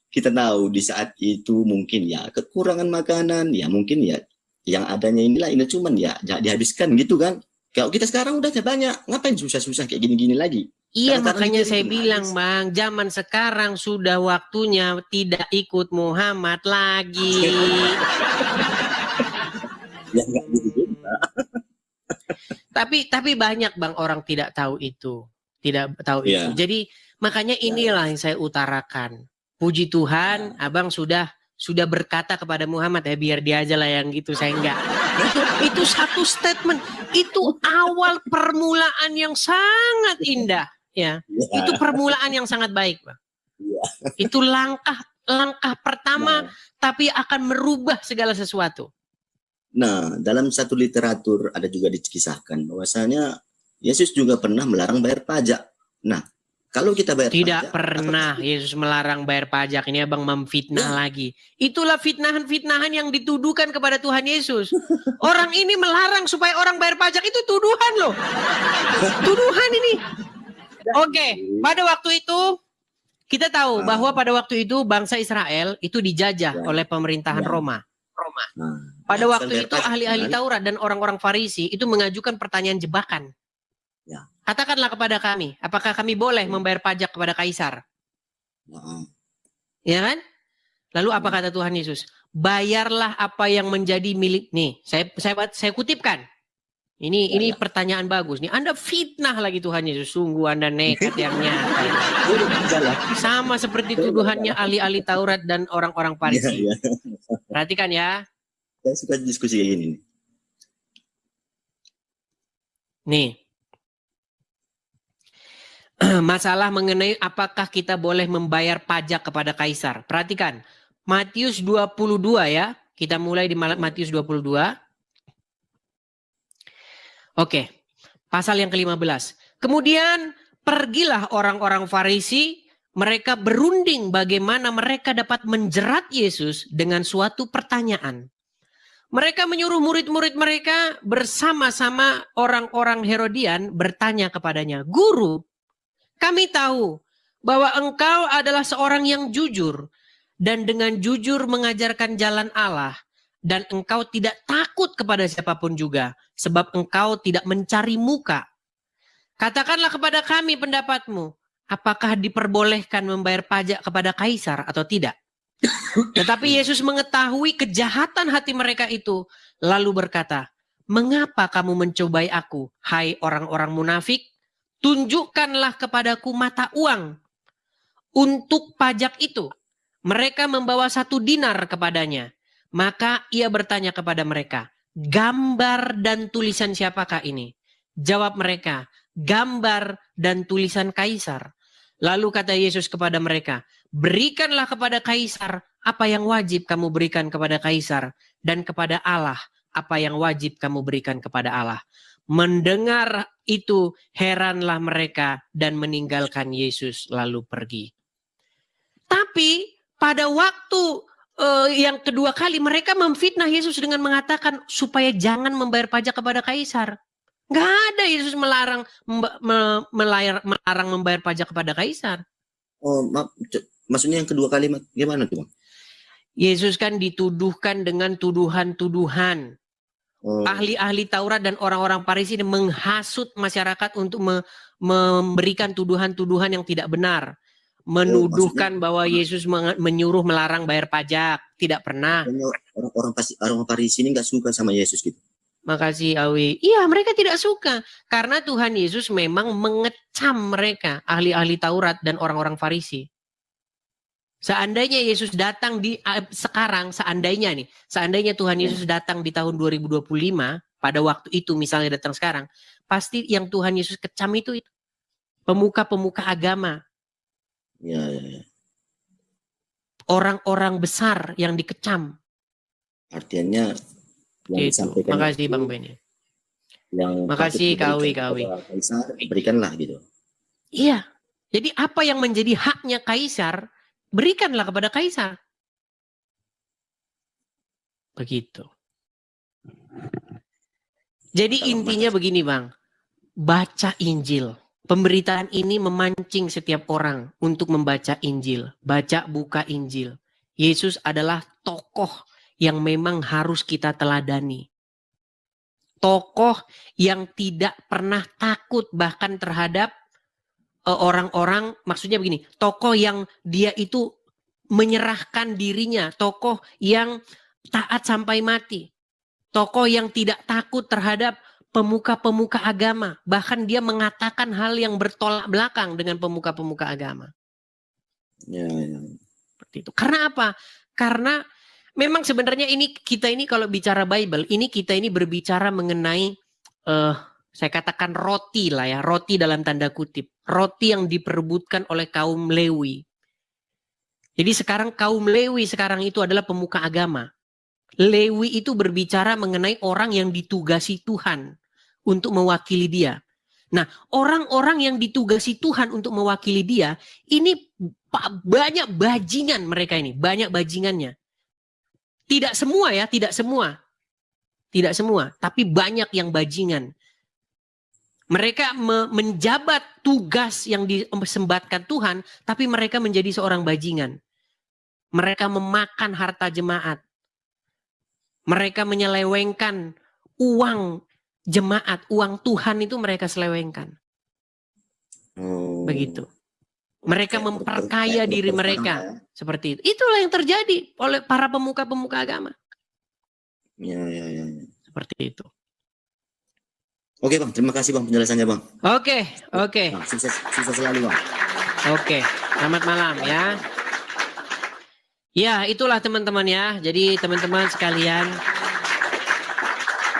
kita tahu di saat itu mungkin ya kekurangan makanan, ya mungkin ya yang adanya ini cuman ya dihabiskan gitu kan. Kalau kita sekarang udah banyak, ngapain susah-susah kayak gini-gini lagi? Iya makanya saya bilang Bang, zaman sekarang sudah waktunya tidak ikut Muhammad lagi. Ya enggak gitu juga. Tapi banyak Bang orang tidak tahu itu. Tidak tahu itu. Jadi makanya inilah yang saya utarakan. Puji Tuhan, Abang sudah berkata kepada Muhammad ya biar dia aja lah yang gitu, saya enggak. Itu satu statement. Itu awal permulaan yang sangat indah ya. Itu permulaan yang sangat baik, Bang. Itu langkah pertama tapi akan merubah segala sesuatu. Nah, dalam satu literatur ada juga dikisahkan bahwasanya Yesus juga pernah melarang bayar pajak. Nah, kalau kita bayar tidak pajak, pernah Yesus melarang bayar pajak. Ini Abang memfitnah lagi. Itulah fitnahan-fitnahan yang dituduhkan kepada Tuhan Yesus. Orang ini melarang supaya orang bayar pajak, itu tuduhan loh. Tuduhan ini. Oke, pada waktu itu kita tahu bahwa pada waktu itu bangsa Israel itu dijajah oleh pemerintahan Roma. Pada waktu itu ahli-ahli Taurat dan orang-orang Farisi itu mengajukan pertanyaan jebakan. Katakanlah kepada kami, apakah kami boleh membayar pajak kepada Kaisar? Ya kan? Lalu apa kata Tuhan Yesus? Bayarlah apa yang menjadi milik. Nih, saya kutipkan. Ini pertanyaan bagus nih. Anda fitnah lagi Tuhan Yesus. Sungguh Anda nekat yang nyata. Sama seperti tuduhannya ahli-ahli Taurat dan orang-orang Farisi. Perhatikan ya. Saya suka diskusi kayak gini. Nih. Masalah mengenai apakah kita boleh membayar pajak kepada Kaisar. Perhatikan. Matius 22 ya. Kita mulai di Matius 22. Oke, pasal yang ke-15. Kemudian pergilah orang-orang Farisi, mereka berunding bagaimana mereka dapat menjerat Yesus dengan suatu pertanyaan. Mereka menyuruh murid-murid mereka bersama-sama orang-orang Herodian bertanya kepadanya, "Guru, kami tahu bahwa engkau adalah seorang yang jujur dan dengan jujur mengajarkan jalan Allah. Dan engkau tidak takut kepada siapapun juga, sebab engkau tidak mencari muka. Katakanlah kepada kami pendapatmu, apakah diperbolehkan membayar pajak kepada Kaisar atau tidak?" Tetapi Yesus mengetahui kejahatan hati mereka itu, lalu berkata, "Mengapa kamu mencobai aku, hai orang-orang munafik? Tunjukkanlah kepadaku mata uang untuk pajak itu." Mereka membawa 1 dinar kepadanya. Maka ia bertanya kepada mereka, "Gambar dan tulisan siapakah ini?" Jawab mereka, gambar dan tulisan kaisar. Lalu kata Yesus kepada mereka, berikanlah kepada kaisar apa yang wajib kamu berikan kepada kaisar, dan kepada Allah apa yang wajib kamu berikan kepada Allah. Mendengar itu heranlah mereka dan meninggalkan Yesus lalu pergi. Tapi pada waktu yang kedua kali mereka memfitnah Yesus dengan mengatakan supaya jangan membayar pajak kepada kaisar. Nggak ada Yesus melarang membayar pajak kepada kaisar. Oh, maksudnya yang kedua kali gimana tuh, Bang? Yesus kan dituduhkan dengan tuduhan-tuduhan. Ahli-ahli Taurat dan orang-orang Farisi menghasut masyarakat untuk memberikan tuduhan-tuduhan yang tidak benar. Menuduhkan bahwa Yesus menyuruh melarang bayar pajak. Tidak pernah. Orang Farisi ini nggak suka sama Yesus gitu. Makasih Awi. Iya, mereka tidak suka. Karena Tuhan Yesus memang mengecam mereka, ahli-ahli Taurat dan orang-orang Farisi. Seandainya Yesus datang seandainya Tuhan Yesus datang di tahun 2025, pada waktu itu misalnya datang sekarang, pasti yang Tuhan Yesus kecam itu pemuka-pemuka agama. Ya. Orang-orang besar yang dikecam. Artinya yang disampaikan. Makasih Bang Beni. Makasih Kawi. Kaisar, berikanlah gitu. Iya. Jadi apa yang menjadi haknya kaisar, berikanlah kepada kaisar. Begitu. Jadi intinya begini Bang. Baca Injil. Pemberitaan ini memancing setiap orang untuk membaca Injil. Baca buka Injil. Yesus adalah tokoh yang memang harus kita teladani. Tokoh yang tidak pernah takut bahkan terhadap orang-orang, maksudnya begini, tokoh yang dia itu menyerahkan dirinya, tokoh yang taat sampai mati, tokoh yang tidak takut terhadap pemuka-pemuka agama, bahkan dia mengatakan hal yang bertolak belakang dengan pemuka-pemuka agama. Ya. Seperti itu. Karena apa? Karena memang sebenarnya kita ini kalau bicara Bible, kita ini berbicara mengenai saya katakan roti lah ya, roti dalam tanda kutip. Roti yang diperebutkan oleh kaum Lewi. Jadi sekarang kaum Lewi sekarang itu adalah pemuka agama. Lewi itu berbicara mengenai orang yang ditugasi Tuhan untuk mewakili dia. Nah, orang-orang yang ditugasi Tuhan untuk mewakili dia, ini banyak bajingan mereka ini, banyak bajingannya. Tidak semua ya, tidak semua. Tidak semua, tapi banyak yang bajingan. Mereka menjabat tugas yang disembatkan Tuhan, tapi mereka menjadi seorang bajingan. Mereka memakan harta jemaat. Mereka menyelewengkan uang jemaat, uang Tuhan itu mereka selewengkan. Begitu. Mereka memperkaya diri mereka. Seperti itu. Itulah yang terjadi oleh para pemuka-pemuka agama. Ya. Seperti itu. Oke Bang, terima kasih Bang penjelasannya Bang. Oke. Nah, sukses selalu Bang. Oke, selamat malam ya. Ya, itulah teman-teman ya. Jadi teman-teman sekalian,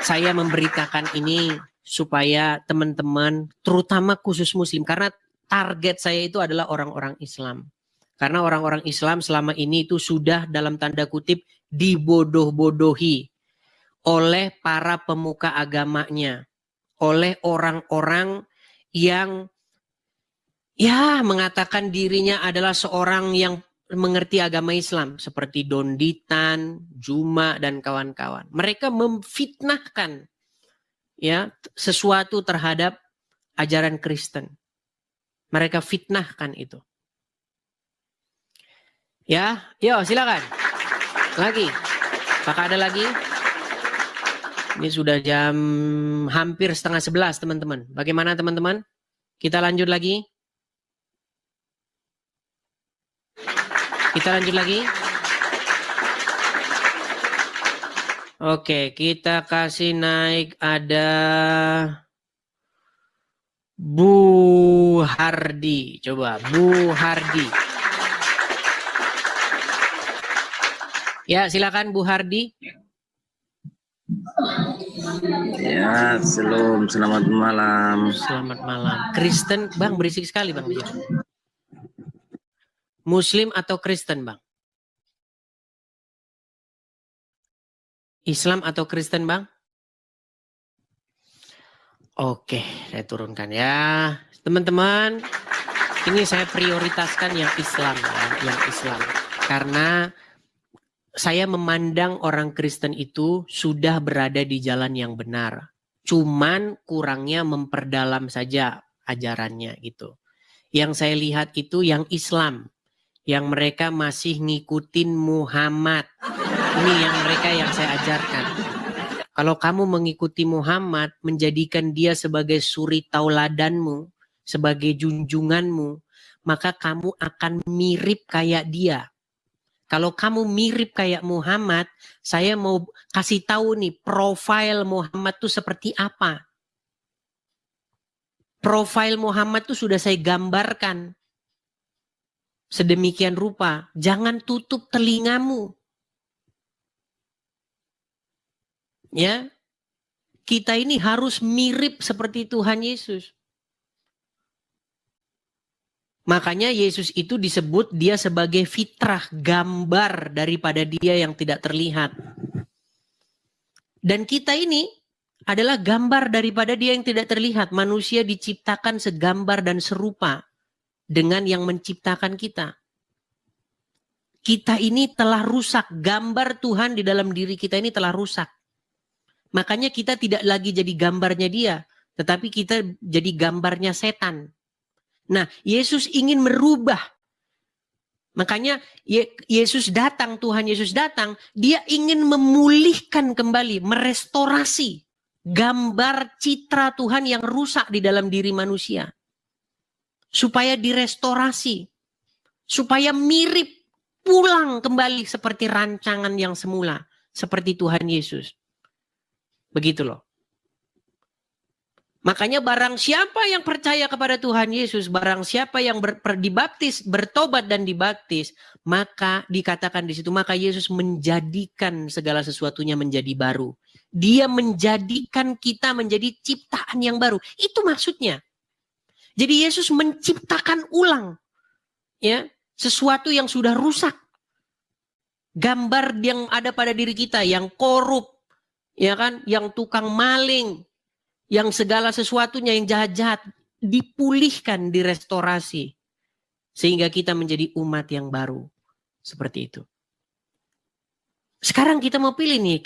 saya memberitakan ini supaya teman-teman, terutama khusus Muslim, karena target saya itu adalah orang-orang Islam. Karena orang-orang Islam selama ini itu sudah dalam tanda kutip dibodoh-bodohi oleh para pemuka agamanya. Oleh orang-orang yang ya mengatakan dirinya adalah seorang yang mengerti agama Islam. Seperti Don Ditan, Juma, dan kawan-kawan. Mereka memfitnahkan ya sesuatu terhadap ajaran Kristen. Mereka fitnahkan itu. Ya, yuk silakan. Lagi. Apakah ada lagi? Ini sudah jam hampir 10:30 teman-teman. Bagaimana teman-teman? Kita lanjut lagi. Oke, kita kasih naik ada Bu Hardi. Coba Bu Hardi. Ya, silakan Bu Hardi. Ya, selamat malam. Selamat malam. Kristen, Bang, berisik sekali Bang. Muslim atau Kristen Bang? Islam atau Kristen Bang? Oke, saya turunkan ya. Teman-teman, ini saya prioritaskan yang Islam ya, yang Islam. Karena saya memandang orang Kristen itu sudah berada di jalan yang benar. Cuman kurangnya memperdalam saja ajarannya gitu. Yang saya lihat itu yang Islam. Yang mereka masih ngikutin Muhammad. Ini yang saya ajarkan. Kalau kamu mengikuti Muhammad, menjadikan dia sebagai suri tauladanmu, sebagai junjunganmu, maka kamu akan mirip kayak dia. Kalau kamu mirip kayak Muhammad, saya mau kasih tahu nih, profil Muhammad itu seperti apa. Profil Muhammad itu sudah saya gambarkan sedemikian rupa. Jangan tutup telingamu. Ya, kita ini harus mirip seperti Tuhan Yesus. Makanya Yesus itu disebut dia sebagai fitrah, gambar daripada dia yang tidak terlihat. Dan kita ini adalah gambar daripada dia yang tidak terlihat. Manusia diciptakan segambar dan serupa dengan yang menciptakan kita. Kita ini telah rusak. Gambar Tuhan di dalam diri kita ini telah rusak. Makanya kita tidak lagi jadi gambarnya dia, tetapi kita jadi gambarnya setan. Nah, Yesus ingin merubah. Makanya Yesus datang, Tuhan Yesus datang, dia ingin memulihkan kembali, merestorasi gambar citra Tuhan yang rusak di dalam diri manusia. Supaya direstorasi, supaya mirip, pulang kembali seperti rancangan yang semula, seperti Tuhan Yesus. Begitu loh. Makanya barang siapa yang percaya kepada Tuhan Yesus, barang siapa yang dibaptis, bertobat dan dibaptis, maka dikatakan di situ, maka Yesus menjadikan segala sesuatunya menjadi baru. Dia menjadikan kita menjadi ciptaan yang baru. Itu maksudnya. Jadi Yesus menciptakan ulang ya, sesuatu yang sudah rusak. Gambar yang ada pada diri kita yang korup, ya kan, yang tukang maling, yang segala sesuatunya yang jahat-jahat dipulihkan, direstorasi sehingga kita menjadi umat yang baru seperti itu. Sekarang kita mau pilih nih,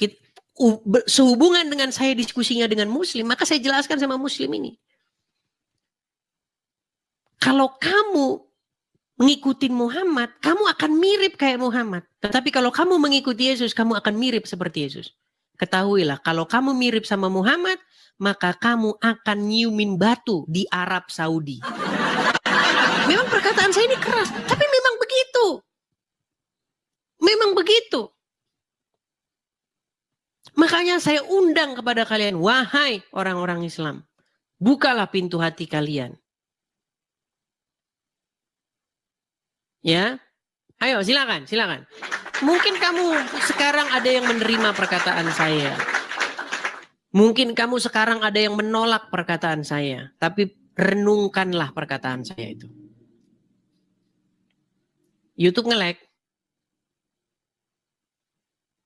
sehubungan dengan saya diskusinya dengan Muslim, maka saya jelaskan sama Muslim ini. Kalau kamu mengikuti Muhammad, kamu akan mirip kayak Muhammad. Tetapi kalau kamu mengikuti Yesus, kamu akan mirip seperti Yesus. Ketahuilah, kalau kamu mirip sama Muhammad, maka kamu akan nyiumin batu di Arab Saudi. Memang perkataan saya ini keras, tapi memang begitu. Memang begitu. Makanya saya undang kepada kalian, wahai orang-orang Islam, bukalah pintu hati kalian. Ya, ayo silakan, silakan. Mungkin kamu sekarang ada yang menerima perkataan saya. Mungkin kamu sekarang ada yang menolak perkataan saya. Tapi renungkanlah perkataan saya itu. YouTube nge-lag.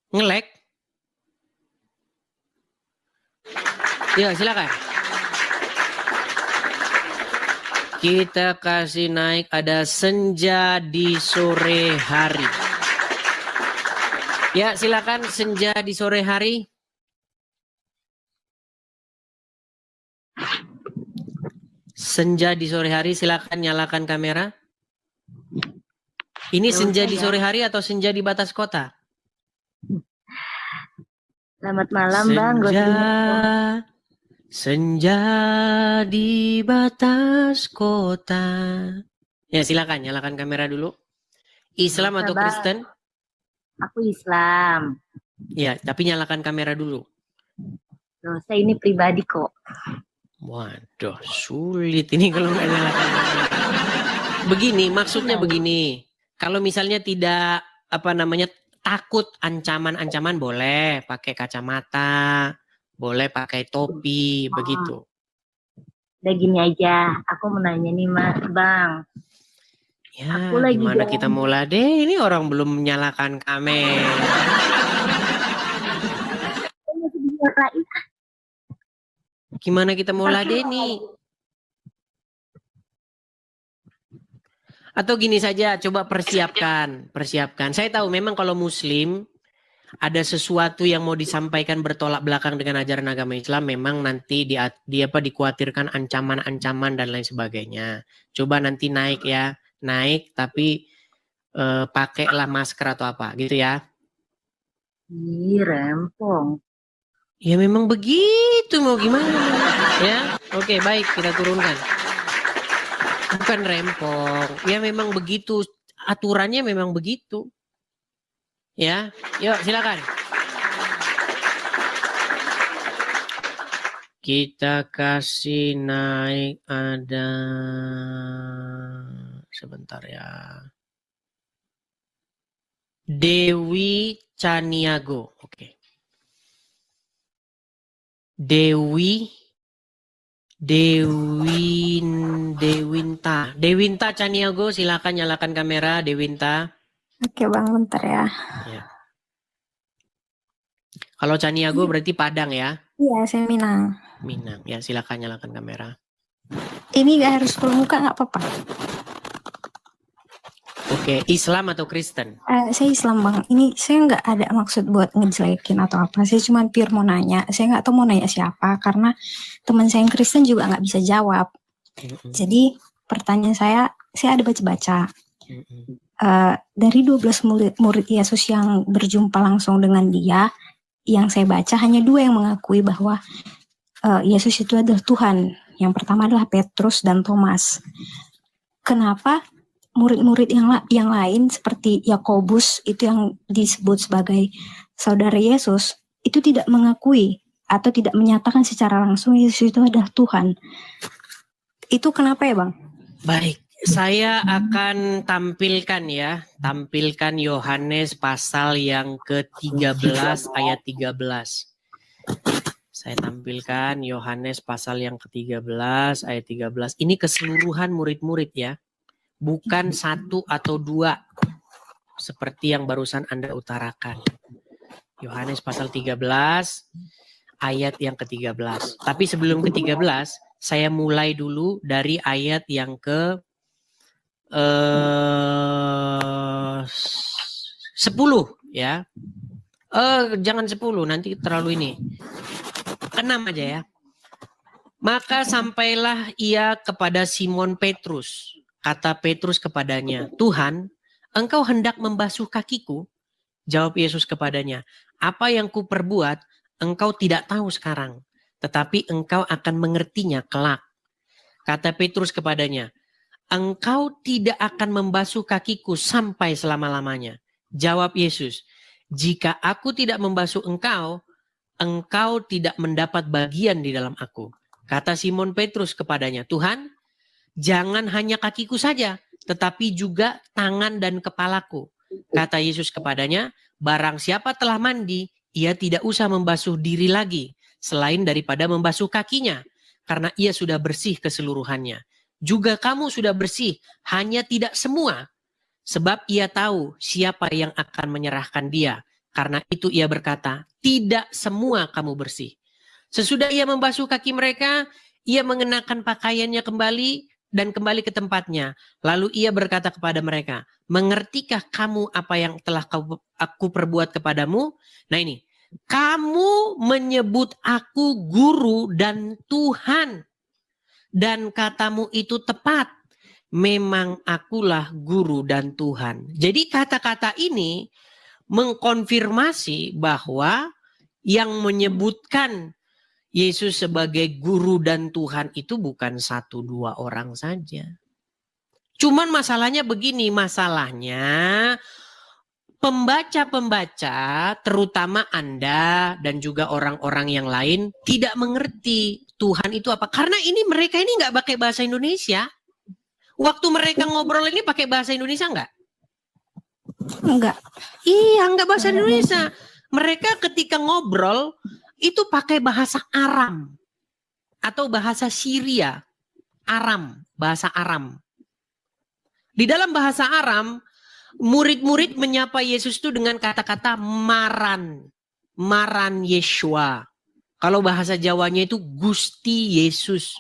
Nge-lag. Ya silakan. Kita kasih naik, ada senja di sore hari. Ya silakan, senja di sore hari. Senja di sore hari, silakan nyalakan kamera. Ini senja di sore hari atau senja di batas kota? Selamat malam Bang. Senja di batas kota. Ya silakan nyalakan kamera dulu. Islam atau Kristen? Aku Islam. Ya, tapi nyalakan kamera dulu. Loh, saya ini pribadi kok. Waduh, sulit ini kalau nggak nyalakan kamera. Begini, maksudnya begini. Kalau misalnya tidak takut ancaman-ancaman boleh pakai kacamata, boleh pakai topi, begitu. Udah gini aja, aku mau nanya nih Mas Bang. Ya, Aku lagi gimana jalan. kita mulai deh? Ini orang belum menyalakan kamera. Masih dinyalain. Gimana kita mulai deh nih? Atau gini saja, coba persiapkan. Saya tahu memang kalau Muslim ada sesuatu yang mau disampaikan bertolak belakang dengan ajaran agama Islam, memang nanti dikhawatirkan ancaman-ancaman dan lain sebagainya. Coba nanti naik tapi pakailah masker atau apa, gitu ya. Ih, rempong. Ya memang begitu, mau gimana? Ya, oke, baik, kita turunkan. Bukan rempong, ya memang begitu, aturannya memang begitu. Ya, yuk silakan. Kita kasih naik, ada sebentar ya. Dewi Caniago, oke. Dewinta Caniago, silakan nyalakan kamera, Dewinta. Oke Bang, bentar ya. Ya. Kalau Caniago berarti Padang ya? Iya, saya Minang. Minang, ya silakan nyalakan kamera. Ini gak harus full muka, gak apa-apa. Oke, Islam atau Kristen? Saya Islam Bang. Ini saya nggak ada maksud buat ngejelekin atau apa. Saya cuma pure mau nanya. Saya nggak tahu mau nanya siapa karena teman saya yang Kristen juga nggak bisa jawab. Jadi pertanyaan saya ada baca-baca. Dari 12 murid Yesus yang berjumpa langsung dengan dia, yang saya baca hanya 2 yang mengakui bahwa Yesus itu adalah Tuhan. Yang pertama adalah Petrus dan Thomas. Kenapa murid-murid yang lain seperti Yakobus, itu yang disebut sebagai saudara Yesus, itu tidak mengakui atau tidak menyatakan secara langsung Yesus itu adalah Tuhan? Itu kenapa ya Bang? Baik, saya akan tampilkan Yohanes pasal yang ke-13 ayat 13. Saya tampilkan Yohanes pasal yang ke-13 ayat 13. Ini keseluruhan murid-murid ya. Bukan 1 atau 2 seperti yang barusan Anda utarakan. Yohanes pasal 13 ayat yang ke-13. Tapi sebelum ke-13, saya mulai dulu dari ayat yang ke 10 ya. Jangan 10, nanti terlalu ini. 6 aja ya. Maka sampailah ia kepada Simon Petrus. Kata Petrus kepadanya, Tuhan, engkau hendak membasuh kakiku? Jawab Yesus kepadanya, apa yang kuperbuat engkau tidak tahu sekarang, tetapi engkau akan mengertinya kelak. Kata Petrus kepadanya, engkau tidak akan membasuh kakiku sampai selama-lamanya. Jawab Yesus, jika aku tidak membasuh engkau, engkau tidak mendapat bagian di dalam aku. Kata Simon Petrus kepadanya, Tuhan, jangan hanya kakiku saja, tetapi juga tangan dan kepalaku. Kata Yesus kepadanya, barang siapa telah mandi, ia tidak usah membasuh diri lagi, selain daripada membasuh kakinya, karena ia sudah bersih keseluruhannya. Juga kamu sudah bersih, hanya tidak semua. Sebab ia tahu siapa yang akan menyerahkan dia. Karena itu ia berkata, tidak semua kamu bersih. Sesudah ia membasuh kaki mereka, ia mengenakan pakaiannya kembali, dan kembali ke tempatnya. Lalu ia berkata kepada mereka, mengertikah kamu apa yang telah aku perbuat kepadamu? Nah ini, kamu menyebut aku guru dan Tuhan. Dan katamu itu tepat. Memang akulah guru dan Tuhan. Jadi kata-kata ini mengkonfirmasi bahwa yang menyebutkan Yesus sebagai guru dan Tuhan itu bukan 1-2 orang saja. Cuman masalahnya begini, masalahnya pembaca-pembaca terutama Anda dan juga orang-orang yang lain tidak mengerti Tuhan itu apa. Karena mereka ini nggak pakai bahasa Indonesia. Waktu mereka ngobrol ini pakai bahasa Indonesia nggak? Enggak. Iya, nggak bahasa Indonesia. Mereka ketika ngobrol, itu pakai bahasa Aram atau bahasa Syria. Aram, bahasa Aram. Di dalam bahasa Aram, murid-murid menyapa Yesus itu dengan kata-kata Maran. Maran Yeshua. Kalau bahasa Jawanya itu Gusti Yesus.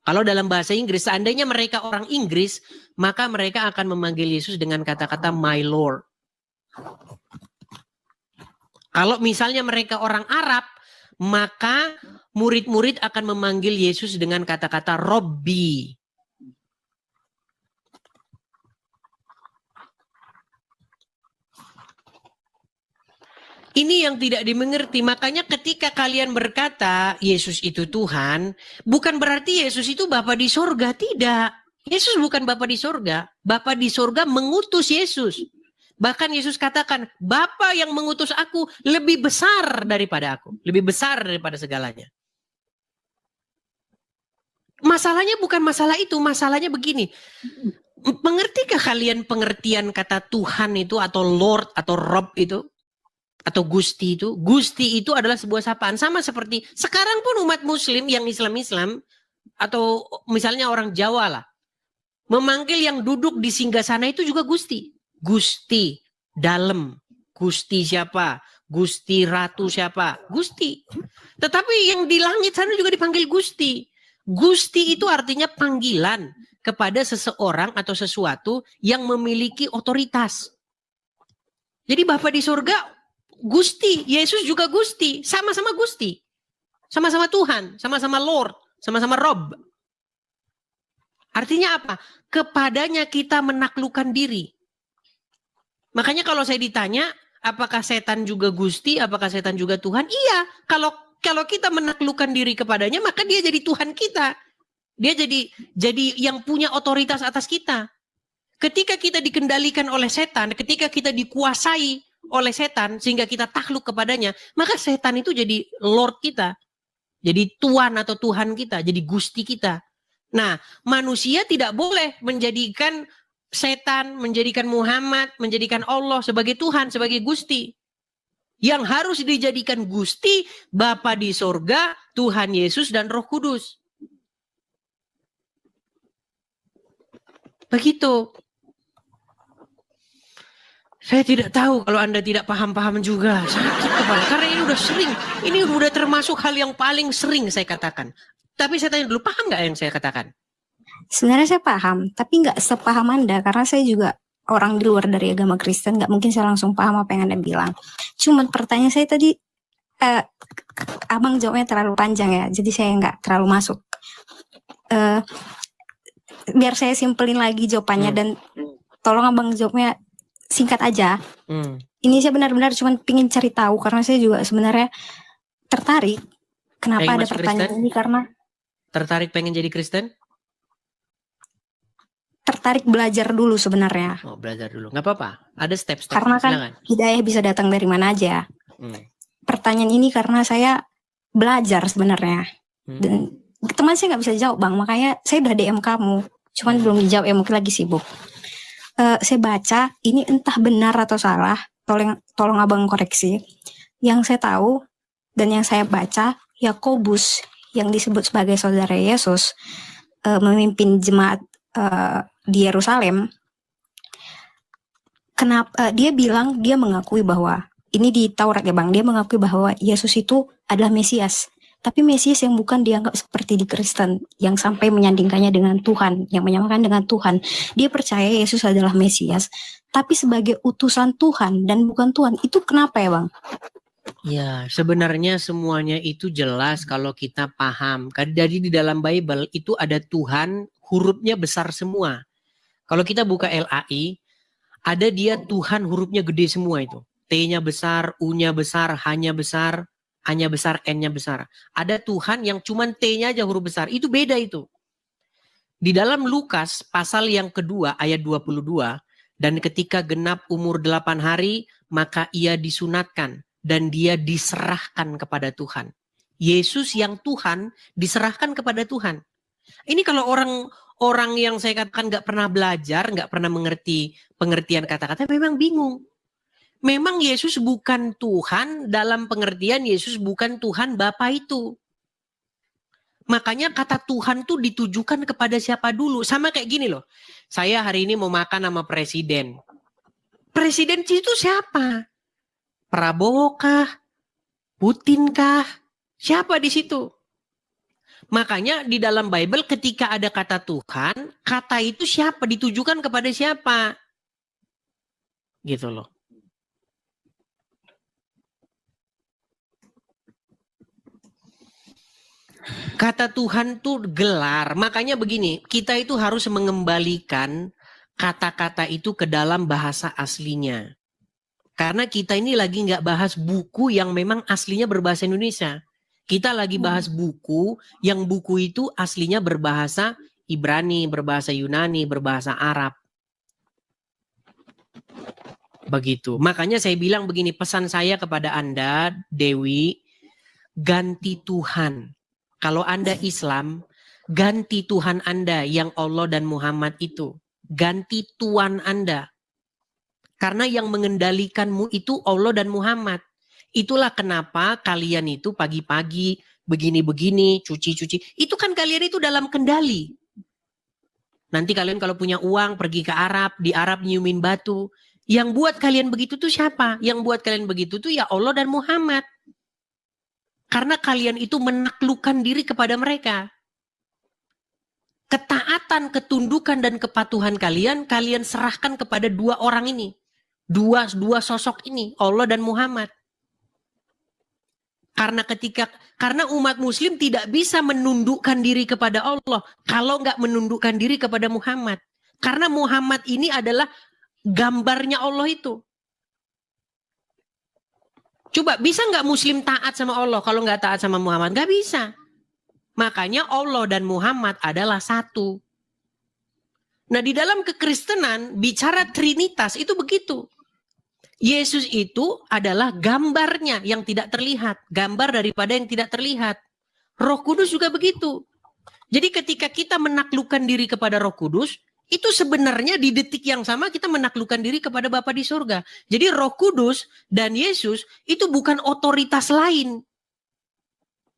Kalau dalam bahasa Inggris, seandainya mereka orang Inggris, maka mereka akan memanggil Yesus dengan kata-kata My Lord. Kalau misalnya mereka orang Arab, maka murid-murid akan memanggil Yesus dengan kata-kata Robbi. Ini yang tidak dimengerti. Makanya ketika kalian berkata Yesus itu Tuhan, bukan berarti Yesus itu Bapa di sorga. Tidak. Yesus bukan Bapa di sorga. Bapa di sorga mengutus Yesus. Bahkan Yesus katakan, Bapa yang mengutus aku lebih besar daripada aku. Lebih besar daripada segalanya. Masalahnya bukan masalah itu. Masalahnya begini. Mengertikah kalian pengertian kata Tuhan itu atau Lord atau Rob itu? Atau Gusti itu? Gusti itu adalah sebuah sapaan. Sama seperti sekarang pun umat muslim yang Islam-Islam atau misalnya orang Jawa lah. Memanggil yang duduk di singgasana itu juga Gusti. Gusti dalam. Gusti siapa? Gusti Ratu siapa? Gusti. Tetapi yang di langit sana juga dipanggil Gusti. Gusti itu artinya panggilan kepada seseorang atau sesuatu yang memiliki otoritas. Jadi Bapa di surga Gusti, Yesus juga Gusti, sama-sama Gusti. Sama-sama Tuhan, sama-sama Lord, sama-sama Rob. Artinya apa? Kepadanya kita menaklukkan diri. Makanya kalau saya ditanya, apakah setan juga Gusti, apakah setan juga Tuhan? Iya, kalau kita menaklukkan diri kepadanya, maka dia jadi Tuhan kita. Dia jadi yang punya otoritas atas kita. Ketika kita dikendalikan oleh setan, ketika kita dikuasai oleh setan sehingga kita takluk kepadanya, maka setan itu jadi Lord kita. Jadi Tuan atau Tuhan kita, jadi Gusti kita. Nah, manusia tidak boleh menjadikan setan, menjadikan Muhammad, menjadikan Allah sebagai Tuhan, sebagai Gusti. Yang harus dijadikan Gusti, Bapa di sorga, Tuhan Yesus dan Roh Kudus. Begitu. Saya tidak tahu kalau Anda tidak paham-paham juga. Sakit kepala. Karena ini udah sering. Ini udah termasuk hal yang paling sering saya katakan. Tapi saya tanya dulu, paham nggak yang saya katakan? Sebenarnya saya paham, tapi nggak sepaham Anda. Karena saya juga orang di luar dari agama Kristen. Nggak mungkin saya langsung paham apa yang Anda bilang. Cuman pertanyaan saya tadi, Abang jawabnya terlalu panjang ya. Jadi saya nggak terlalu masuk. Biar saya simpelin lagi jawabannya. Dan tolong Abang jawabnya singkat aja. Ini saya benar-benar cuma pingin cari tahu karena saya juga sebenarnya tertarik. Kenapa ada pertanyaan Kristen? Ini karena tertarik pengen jadi Kristen? Tertarik belajar dulu sebenarnya. Oh, belajar dulu. Nggak apa-apa. Ada step-step. Karena kan silakan. Hidayah bisa datang dari mana aja. Pertanyaan ini karena saya belajar sebenarnya. Dan teman saya nggak bisa jawab Bang. Makanya saya udah DM kamu. Cuman belum dijawab ya, mungkin lagi sibuk. Saya baca, ini entah benar atau salah, tolong Abang koreksi. Yang saya tahu dan yang saya baca, Yakobus yang disebut sebagai saudara Yesus memimpin jemaat di Yerusalem. Kenapa dia bilang, dia mengakui bahwa ini di Taurat ya Bang, dia mengakui bahwa Yesus itu adalah Mesias. Tapi Mesias yang bukan dianggap seperti di Kristen, yang sampai menyandingkannya dengan Tuhan, yang menyamakan dengan Tuhan. Dia percaya Yesus adalah Mesias, tapi sebagai utusan Tuhan dan bukan Tuhan. Itu kenapa ya Bang? Ya, sebenarnya semuanya itu jelas kalau kita paham. Jadi di dalam Bible itu ada Tuhan, hurufnya besar semua. Kalau kita buka LAI, ada dia Tuhan hurufnya gede semua itu. T-nya besar, U-nya besar, H-nya besar, A-nya besar, N-nya besar. Ada Tuhan yang cuman T-nya aja huruf besar. Itu beda itu. Di dalam Lukas pasal yang kedua ayat 22. Dan ketika genap umur 8 hari, maka ia disunatkan. Dan dia diserahkan kepada Tuhan. Yesus yang Tuhan diserahkan kepada Tuhan. Ini kalau orang yang saya katakan gak pernah belajar, gak pernah mengerti pengertian kata-kata, memang bingung. Memang Yesus bukan Tuhan dalam pengertian Yesus bukan Tuhan Bapa itu. Makanya kata Tuhan tuh ditujukan kepada siapa dulu. Sama kayak gini loh. Saya hari ini mau makan sama presiden. Presiden itu siapa? Prabowo kah? Putin kah? Siapa di situ? Makanya di dalam Bible ketika ada kata Tuhan, kata itu siapa? Ditujukan kepada siapa? Gitu loh. Kata Tuhan tuh gelar. Makanya begini, kita itu harus mengembalikan kata-kata itu ke dalam bahasa aslinya. Karena kita ini lagi nggak bahas buku yang memang aslinya berbahasa Indonesia. Kita lagi bahas buku yang buku itu aslinya berbahasa Ibrani, berbahasa Yunani, berbahasa Arab. Begitu. Makanya saya bilang begini, pesan saya kepada Anda, Dewi, ganti Tuhan. Kalau Anda Islam, ganti Tuhan Anda yang Allah dan Muhammad itu. Ganti Tuhan Anda. Karena yang mengendalikanmu itu Allah dan Muhammad. Itulah kenapa kalian itu pagi-pagi begini-begini, cuci-cuci. Itu kan kalian itu dalam kendali. Nanti kalian kalau punya uang pergi ke Arab, di Arab nyiumin batu. Yang buat kalian begitu tuh siapa? Yang buat kalian begitu tuh ya Allah dan Muhammad. Karena kalian itu menaklukkan diri kepada mereka. Ketaatan, ketundukan, dan kepatuhan kalian serahkan kepada dua orang ini. Dua sosok ini, Allah dan Muhammad. Karena umat muslim tidak bisa menundukkan diri kepada Allah kalau nggak menundukkan diri kepada Muhammad. Karena Muhammad ini adalah gambarnya Allah itu. Coba bisa nggak muslim taat sama Allah kalau nggak taat sama Muhammad? Nggak bisa. Makanya Allah dan Muhammad adalah satu. Nah di dalam kekristenan bicara Trinitas itu begitu. Yesus itu adalah gambarnya yang tidak terlihat. Gambar daripada yang tidak terlihat. Roh Kudus juga begitu. Jadi ketika kita menaklukkan diri kepada Roh Kudus, itu sebenarnya di detik yang sama kita menaklukkan diri kepada Bapa di surga. Jadi Roh Kudus dan Yesus itu bukan otoritas lain.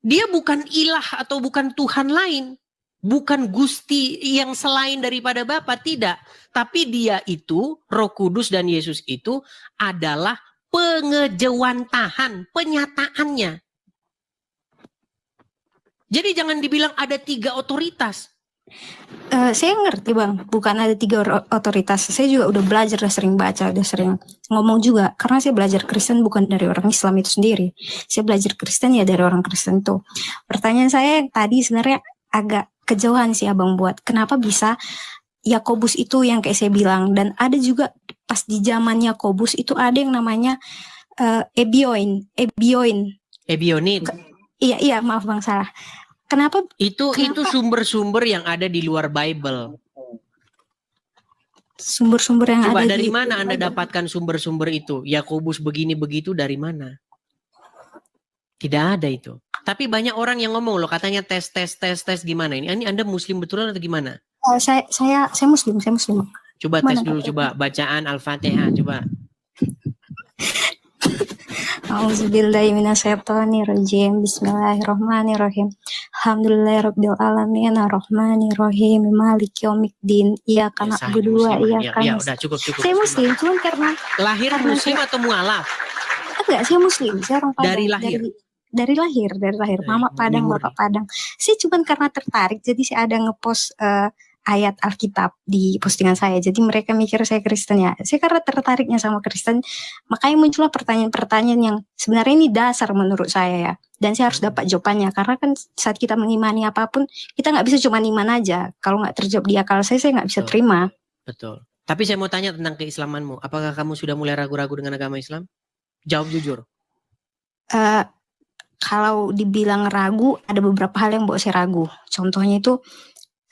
Dia bukan ilah atau bukan Tuhan lain. Bukan Gusti yang selain daripada Bapa, tidak. Tapi dia itu, Roh Kudus dan Yesus itu adalah pengejawantahan, penyataannya. Jadi jangan dibilang ada 3 otoritas. Saya ngerti Bang, bukan ada 3 otoritas. Saya juga udah belajar, udah sering baca, udah sering ngomong juga. Karena saya belajar Kristen bukan dari orang Islam itu sendiri. Saya belajar Kristen ya dari orang Kristen tuh. Pertanyaan saya yang tadi sebenarnya agak kejauhan sih Abang buat. Kenapa bisa Yakobus itu yang kayak saya bilang. Dan ada juga pas di zaman Yakobus itu ada yang namanya Ebionit. Iya maaf Bang salah. Kenapa? Itu sumber-sumber yang ada di luar Bible. Sumber-sumber yang Coba ada dari di mana Anda dapatkan sumber-sumber itu? Yakobus begini begitu dari mana? Tidak ada itu. Tapi banyak orang yang ngomong loh, katanya tes gimana ini? Ini Anda Muslim betulan atau gimana? Saya Muslim. Coba tes dulu, coba bacaan Al-Fatihah, coba. Auzubillahiminasyaitonirrajim. Bismillahirrahmanirrahim. Alhamdulillahirabbil alamin arrahmanirrahim maliki yaumiddin. Iyyaka na'budu wa iyyaka nasta'in. Ya, udah cukup. Saya Muslim, cuman karena lahir Muslim atau mualaf? Enggak, saya Muslim, saya orang Padang. Dari lahir? Dari lahir. Mama Padang, Bapak Padang. Saya cuman karena tertarik, jadi saya ada ngepost ayat Alkitab di postingan saya. Jadi mereka mikir saya Kristen ya. Saya karena tertariknya sama Kristen, makanya muncullah pertanyaan-pertanyaan yang sebenarnya ini dasar menurut saya ya. Dan saya harus dapat jawabannya. Karena kan saat kita mengimani apapun, kita nggak bisa cuma iman aja. Kalau nggak terjawab di akal saya nggak bisa terima. Betul. Tapi saya mau tanya tentang keislamanmu. Apakah kamu sudah mulai ragu-ragu dengan agama Islam? Jawab jujur. Kalau dibilang ragu, ada beberapa hal yang buat saya ragu. Contohnya itu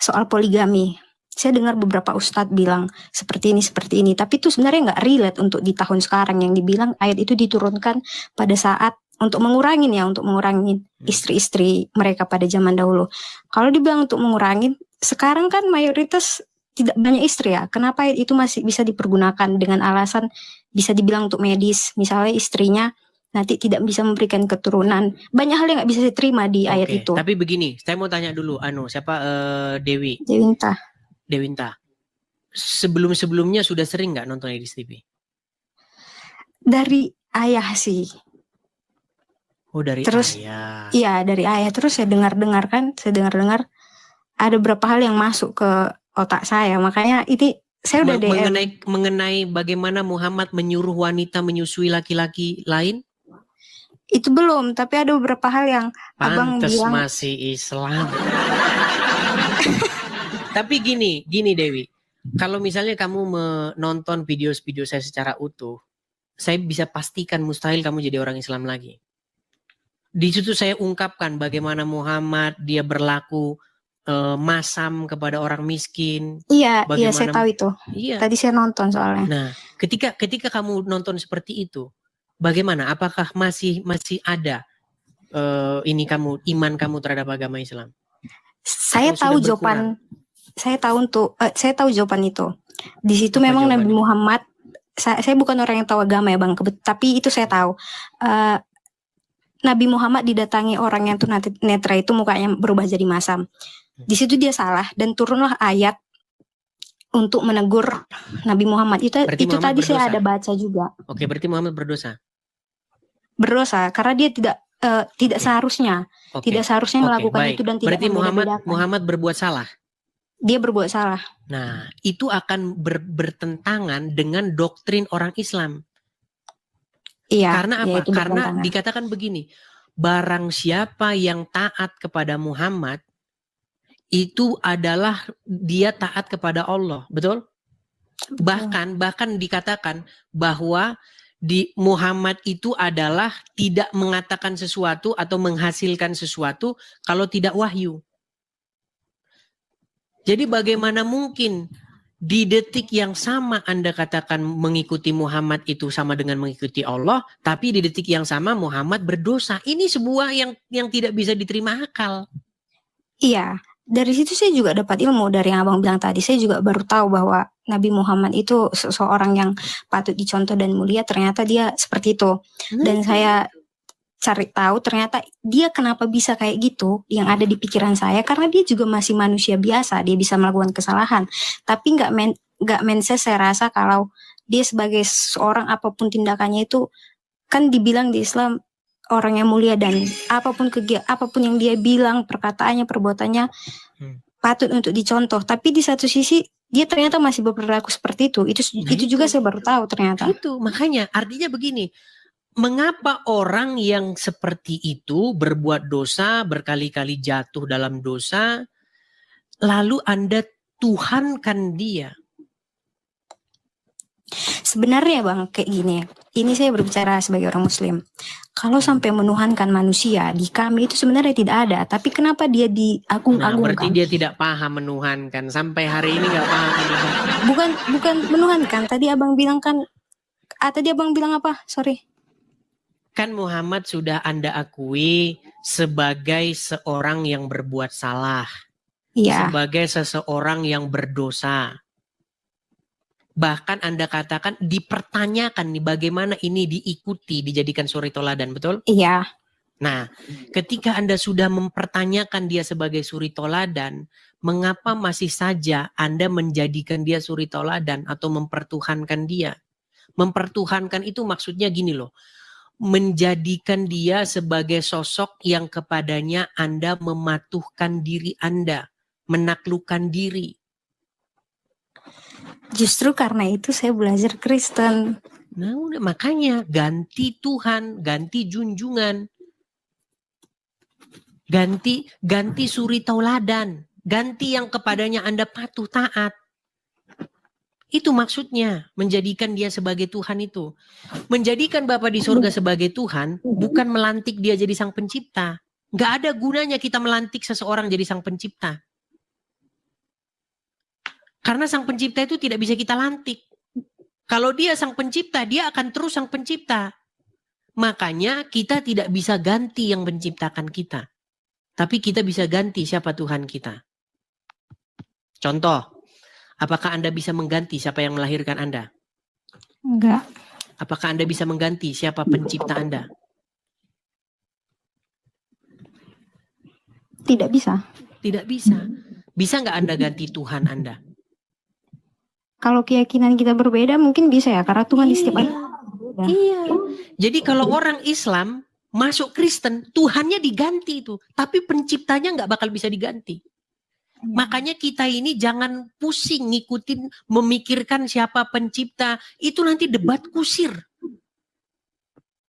soal poligami. Saya dengar beberapa ustadz bilang seperti ini. Tapi itu sebenarnya nggak relate untuk di tahun sekarang. Yang dibilang ayat itu diturunkan pada saat untuk mengurangin istri-istri mereka pada zaman dahulu. Kalau dibilang untuk mengurangin, sekarang kan mayoritas tidak banyak istri ya, kenapa itu masih bisa dipergunakan dengan alasan bisa dibilang untuk medis, misalnya istrinya nanti tidak bisa memberikan keturunan, banyak hal yang nggak bisa diterima di ayat Oke, itu. tapi begini, saya mau tanya dulu, siapa Dewinta. Dewinta. Sebelum-sebelumnya sudah sering nggak nonton Edis TV? Dari ayah sih. Oh, dari Terus, ayah. Iya, dari ayah. Terus saya dengar ada beberapa hal yang masuk ke otak saya. Makanya ini saya udah DM. Mengenai bagaimana Muhammad menyuruh wanita menyusui laki-laki lain? Itu belum, tapi ada beberapa hal yang abang Pantes bilang. masih Islam. Tapi gini Dewi. Kalau misalnya kamu menonton video-video saya secara utuh, saya bisa pastikan mustahil kamu jadi orang Islam lagi. Di situ saya ungkapkan bagaimana Muhammad dia berlaku masam kepada orang miskin. Iya, saya tahu itu. Iya. Tadi saya nonton soalnya. Nah, ketika kamu nonton seperti itu, bagaimana? Apakah masih ada iman kamu terhadap agama Islam? Saya tahu jawaban. Saya tahu jawaban itu. Di situ memang Nabi Muhammad. Saya bukan orang yang tahu agama ya Bang, tapi itu saya tahu. Nabi Muhammad didatangi orang yang tunanetra itu mukanya berubah jadi masam. Di situ dia salah dan turunlah ayat untuk menegur Nabi Muhammad. Itu Muhammad tadi berdosa. Saya ada baca juga. Oke, berarti Muhammad berdosa. Berdosa karena dia tidak seharusnya melakukan itu dan tidak. Berarti Muhammad berbuat salah. Dia berbuat salah. Nah, itu akan bertentangan dengan doktrin orang Islam. Iya. Karena apa? Karena dikatakan begini, barang siapa yang taat kepada Muhammad, itu adalah dia taat kepada Allah, betul? Bahkan dikatakan bahwa di Muhammad itu adalah tidak mengatakan sesuatu atau menghasilkan sesuatu kalau tidak wahyu. Jadi bagaimana mungkin di detik yang sama Anda katakan mengikuti Muhammad itu sama dengan mengikuti Allah, tapi di detik yang sama Muhammad berdosa. Ini sebuah yang tidak bisa diterima akal. Iya. Dari situ saya juga dapat ilmu dari yang abang bilang tadi. Saya juga baru tahu bahwa Nabi Muhammad itu seseorang yang patut dicontoh dan mulia. Ternyata dia seperti itu. Dan saya cari tahu ternyata dia kenapa bisa kayak gitu. Yang ada di pikiran saya karena dia juga masih manusia biasa. Dia bisa melakukan kesalahan. Tapi nggak menses saya rasa kalau dia sebagai seorang apapun tindakannya itu kan dibilang di Islam orang yang mulia dan apapun yang dia bilang, perkataannya, perbuatannya patut untuk dicontoh. Tapi di satu sisi dia ternyata masih berperilaku seperti itu. Itu juga saya baru tahu ternyata. Itu makanya artinya begini. Mengapa orang yang seperti itu berbuat dosa, berkali-kali jatuh dalam dosa, lalu Anda tuhankan dia? Sebenarnya Bang, kayak gini. Ini saya berbicara sebagai orang Muslim. Kalau sampai menuhankan manusia di kami itu sebenarnya tidak ada. Tapi kenapa dia diagung-agungkan? Nah, berarti dia tidak paham menuhankan. Sampai hari ini nggak paham menuhankan. Bukan menuhankan. Tadi abang bilang kan. Tadi abang bilang apa? Sorry. Kan Muhammad sudah Anda akui sebagai seorang yang berbuat salah. Iya. Sebagai seseorang yang berdosa. Bahkan Anda katakan dipertanyakan nih bagaimana ini diikuti, dijadikan suri toladan, betul? Iya. Nah, ketika Anda sudah mempertanyakan dia sebagai suri toladan, mengapa masih saja Anda menjadikan dia suri toladan atau mempertuhankan dia? Mempertuhankan itu maksudnya gini loh, menjadikan dia sebagai sosok yang kepadanya Anda mematuhkan diri Anda, menaklukkan diri. Justru karena itu saya belajar Kristen. Nah, udah makanya ganti Tuhan, ganti junjungan. Ganti suri tauladan, ganti yang kepadanya Anda patuh taat. Itu maksudnya menjadikan dia sebagai Tuhan itu. Menjadikan Bapa di surga sebagai Tuhan bukan melantik dia jadi sang pencipta. Gak ada gunanya kita melantik seseorang jadi sang pencipta. Karena sang pencipta itu tidak bisa kita lantik. Kalau dia sang pencipta, dia akan terus sang pencipta. Makanya kita tidak bisa ganti yang menciptakan kita. Tapi kita bisa ganti siapa Tuhan kita. Contoh, Apakah Anda bisa mengganti siapa yang melahirkan Anda? Enggak, Apakah Anda bisa mengganti siapa pencipta Anda? tidak bisa. Tidak bisa. Bisa nggak Anda ganti Tuhan Anda? Kalau keyakinan kita berbeda mungkin bisa ya, karena Tuhan di setiap Iya. orang berbeda. Iya. Jadi kalau orang Islam masuk Kristen, Tuhannya diganti itu, tapi penciptanya nggak bakal bisa diganti. Makanya kita ini jangan pusing ngikutin, memikirkan siapa pencipta. Itu nanti debat kusir.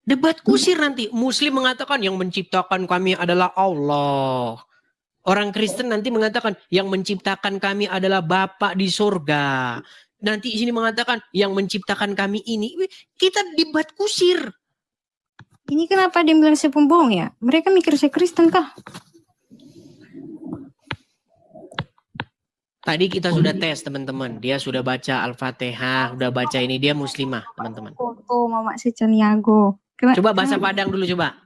Debat kusir nanti. Muslim mengatakan yang menciptakan kami adalah Allah. Orang Kristen nanti mengatakan yang menciptakan kami adalah Bapa di surga. Nanti sini mengatakan yang menciptakan kami ini. Kita debat kusir. Ini kenapa dia bilang saya pembohong ya? Mereka mikir saya Kristen kah? Tadi kita sudah tes teman-teman. Dia sudah baca Al-Fatihah, sudah baca ini. Dia muslimah teman-teman. Foto Mama saya Caniago. Coba bahasa Padang dulu coba.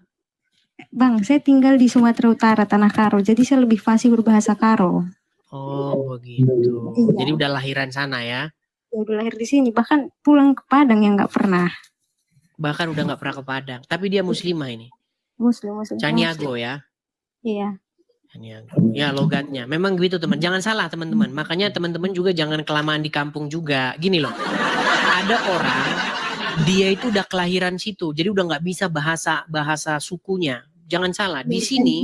Bang, saya tinggal di Sumatera Utara, Tanah Karo. Jadi saya lebih fasih berbahasa Karo. Oh begitu. Iya. Jadi udah lahiran sana ya. Ya udah lahir di sini. Bahkan pulang ke Padang yang nggak pernah. Bahkan udah nggak pernah ke Padang. Tapi dia muslimah ini. Muslim. Caniago ya. Iya. Ya logatnya. Memang gitu teman. Jangan salah teman-teman. Makanya teman-teman juga jangan kelamaan di kampung juga. Gini loh. Ada orang dia itu udah kelahiran situ. Jadi udah nggak bisa bahasa sukunya. Jangan salah. Di sini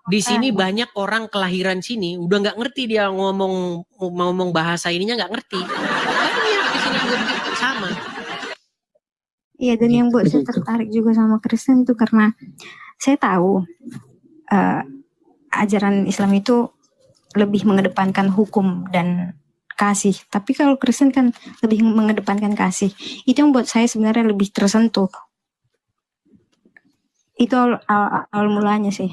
di sini banyak orang kelahiran sini udah nggak ngerti dia ngomong bahasa ininya nggak ngerti. Banyak di sini juga begitu sama. Iya, dan yang buat saya tertarik juga sama Kristen itu karena saya tahu ajaran Islam itu lebih mengedepankan hukum dan kasih. Tapi kalau Kristen kan lebih mengedepankan kasih. Itu yang buat saya sebenarnya lebih tersentuh. Itu awal mulanya sih.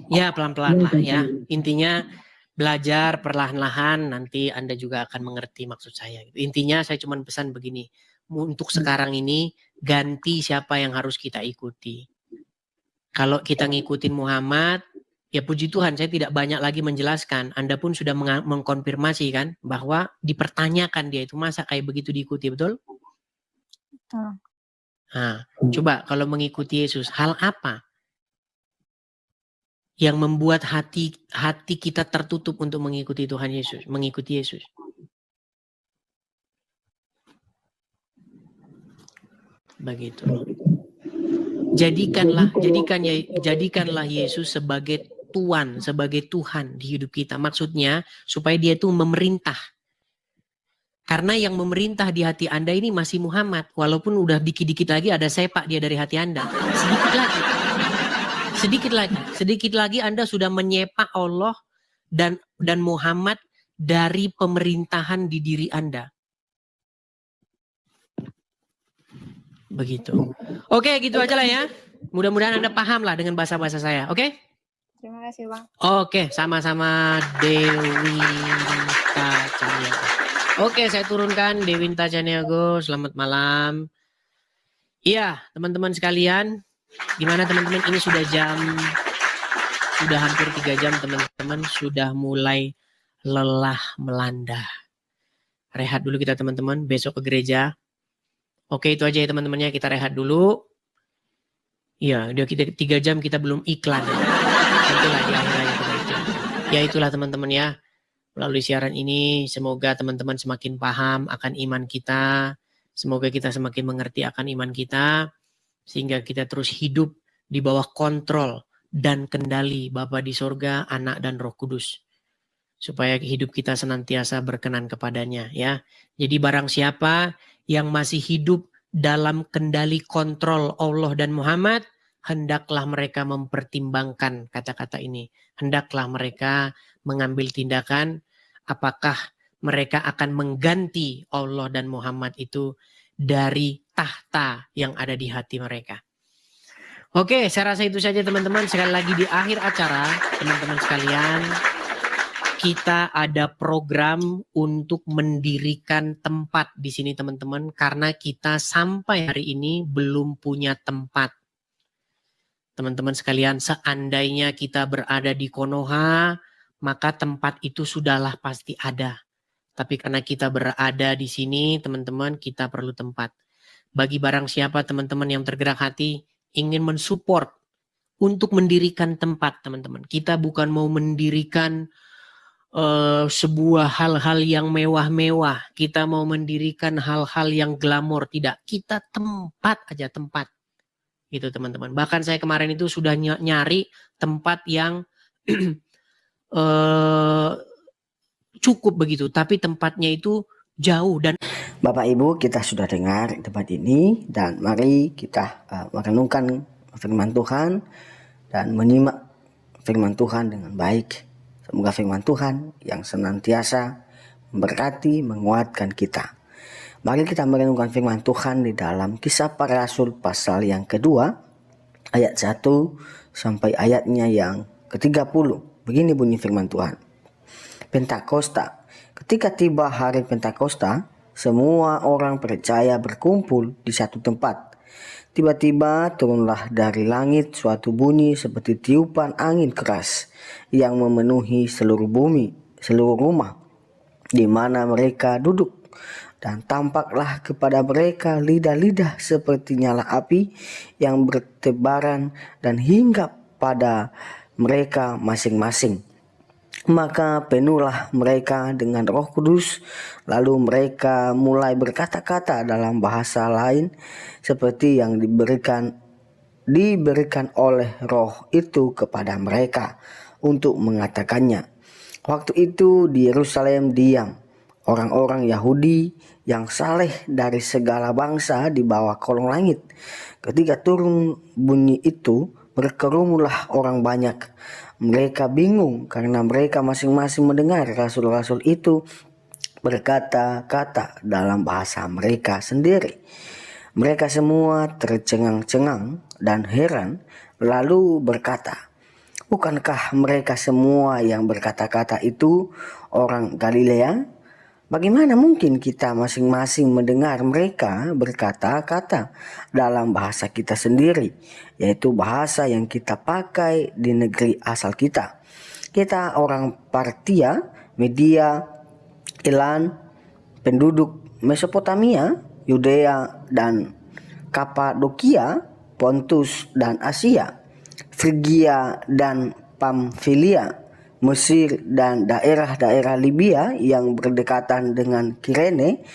Ya pelan-pelan lah ya. Intinya belajar perlahan-lahan nanti Anda juga akan mengerti maksud saya. Intinya saya cuma pesan begini. Untuk sekarang ini ganti siapa yang harus kita ikuti. Kalau kita ngikutin Muhammad, ya puji Tuhan saya tidak banyak lagi menjelaskan. Anda pun sudah mengkonfirmasi kan bahwa dipertanyakan dia itu masa kayak begitu diikuti, betul? Betul. Nah, coba kalau mengikuti Yesus, hal apa yang membuat hati kita tertutup untuk mengikuti Tuhan Yesus, mengikuti Yesus? Begitu. Jadikanlah Yesus sebagai Tuhan, sebagai Tuhan di hidup kita. Maksudnya supaya dia itu memerintah. Karena yang memerintah di hati Anda ini masih Muhammad. Walaupun udah dikit-dikit lagi ada sepak dia dari hati Anda. Sedikit lagi Anda sudah menyepak Allah dan Muhammad dari pemerintahan di diri Anda. Begitu. Oke, gitu aja lah ya. Mudah-mudahan Anda paham lah dengan bahasa-bahasa saya. Oke? Terima kasih Bang. Oke, sama-sama Dewinta Caniago. Oke, saya turunkan Dewinta Caniago. Selamat malam. Iya, teman-teman sekalian. Gimana teman-teman? Ini sudah hampir 3 jam teman-teman. Sudah mulai lelah melanda. Rehat dulu kita teman-teman. Besok ke gereja. Oke, itu aja ya teman-temannya, kita rehat dulu. Iya, udah kita 3 jam kita belum iklan. Itulah di akhir-akhir kita iklan. Ya itulah teman-teman ya. Melalui siaran ini semoga teman-teman semakin paham akan iman kita. Semoga kita semakin mengerti akan iman kita sehingga kita terus hidup di bawah kontrol dan kendali Bapa di sorga, Anak dan Roh Kudus. Supaya hidup kita senantiasa berkenan kepadanya ya. Jadi barang siapa yang masih hidup dalam kendali kontrol Allah dan Muhammad, hendaklah mereka mempertimbangkan kata-kata ini. Hendaklah mereka mengambil tindakan apakah mereka akan mengganti Allah dan Muhammad itu dari tahta yang ada di hati mereka. Oke, saya rasa itu saja teman-teman. Sekali lagi di akhir acara, teman-teman sekalian, kita ada program untuk mendirikan tempat di sini teman-teman. Karena kita sampai hari ini belum punya tempat. Teman-teman sekalian, seandainya kita berada di Konoha, maka tempat itu sudahlah pasti ada. Tapi karena kita berada di sini, teman-teman, kita perlu tempat. Bagi barang siapa teman-teman yang tergerak hati ingin mensupport untuk mendirikan tempat, teman-teman. Kita bukan mau mendirikan sebuah hal-hal yang mewah-mewah. Kita mau mendirikan hal-hal yang glamor. Tidak, kita tempat aja, tempat. Gitu teman-teman. Bahkan saya kemarin itu sudah nyari tempat yang cukup begitu. Tapi tempatnya itu jauh dan Bapak Ibu, kita sudah dengar tempat ini dan mari kita merenungkan firman Tuhan dan menyimak firman Tuhan dengan baik. Semoga firman Tuhan yang senantiasa memberkati, menguatkan kita. Mari kita merenungkan firman Tuhan di dalam Kisah Para Rasul pasal yang kedua, ayat 1 sampai ayatnya yang ke-30. Begini bunyi firman Tuhan. Pentakosta. Ketika tiba hari Pentakosta, semua orang percaya berkumpul di satu tempat. Tiba-tiba turunlah dari langit suatu bunyi seperti tiupan angin keras yang memenuhi seluruh bumi, seluruh rumah di mana mereka duduk. Dan tampaklah kepada mereka lidah-lidah seperti nyala api yang bertebaran dan hinggap pada mereka masing-masing. Maka penuhlah mereka dengan Roh Kudus, lalu mereka mulai berkata-kata dalam bahasa lain seperti yang diberikan oleh Roh itu kepada mereka untuk mengatakannya. Waktu itu di Yerusalem diam orang-orang Yahudi yang saleh dari segala bangsa di bawah kolong langit. Ketika turun bunyi itu, berkerumunlah orang banyak. Mereka bingung karena mereka masing-masing mendengar rasul-rasul itu berkata-kata dalam bahasa mereka sendiri. Mereka semua tercengang-cengang dan heran, lalu berkata, "Bukankah mereka semua yang berkata-kata itu orang Galilea? Bagaimana mungkin kita masing-masing mendengar mereka berkata-kata dalam bahasa kita sendiri, yaitu bahasa yang kita pakai di negeri asal kita? Kita orang Partia, Media, Elam, penduduk Mesopotamia, Yudea dan Kapadokia, Pontus dan Asia, Frigia dan Pamfilia, Mesir dan daerah-daerah Libya yang berdekatan dengan Kirene,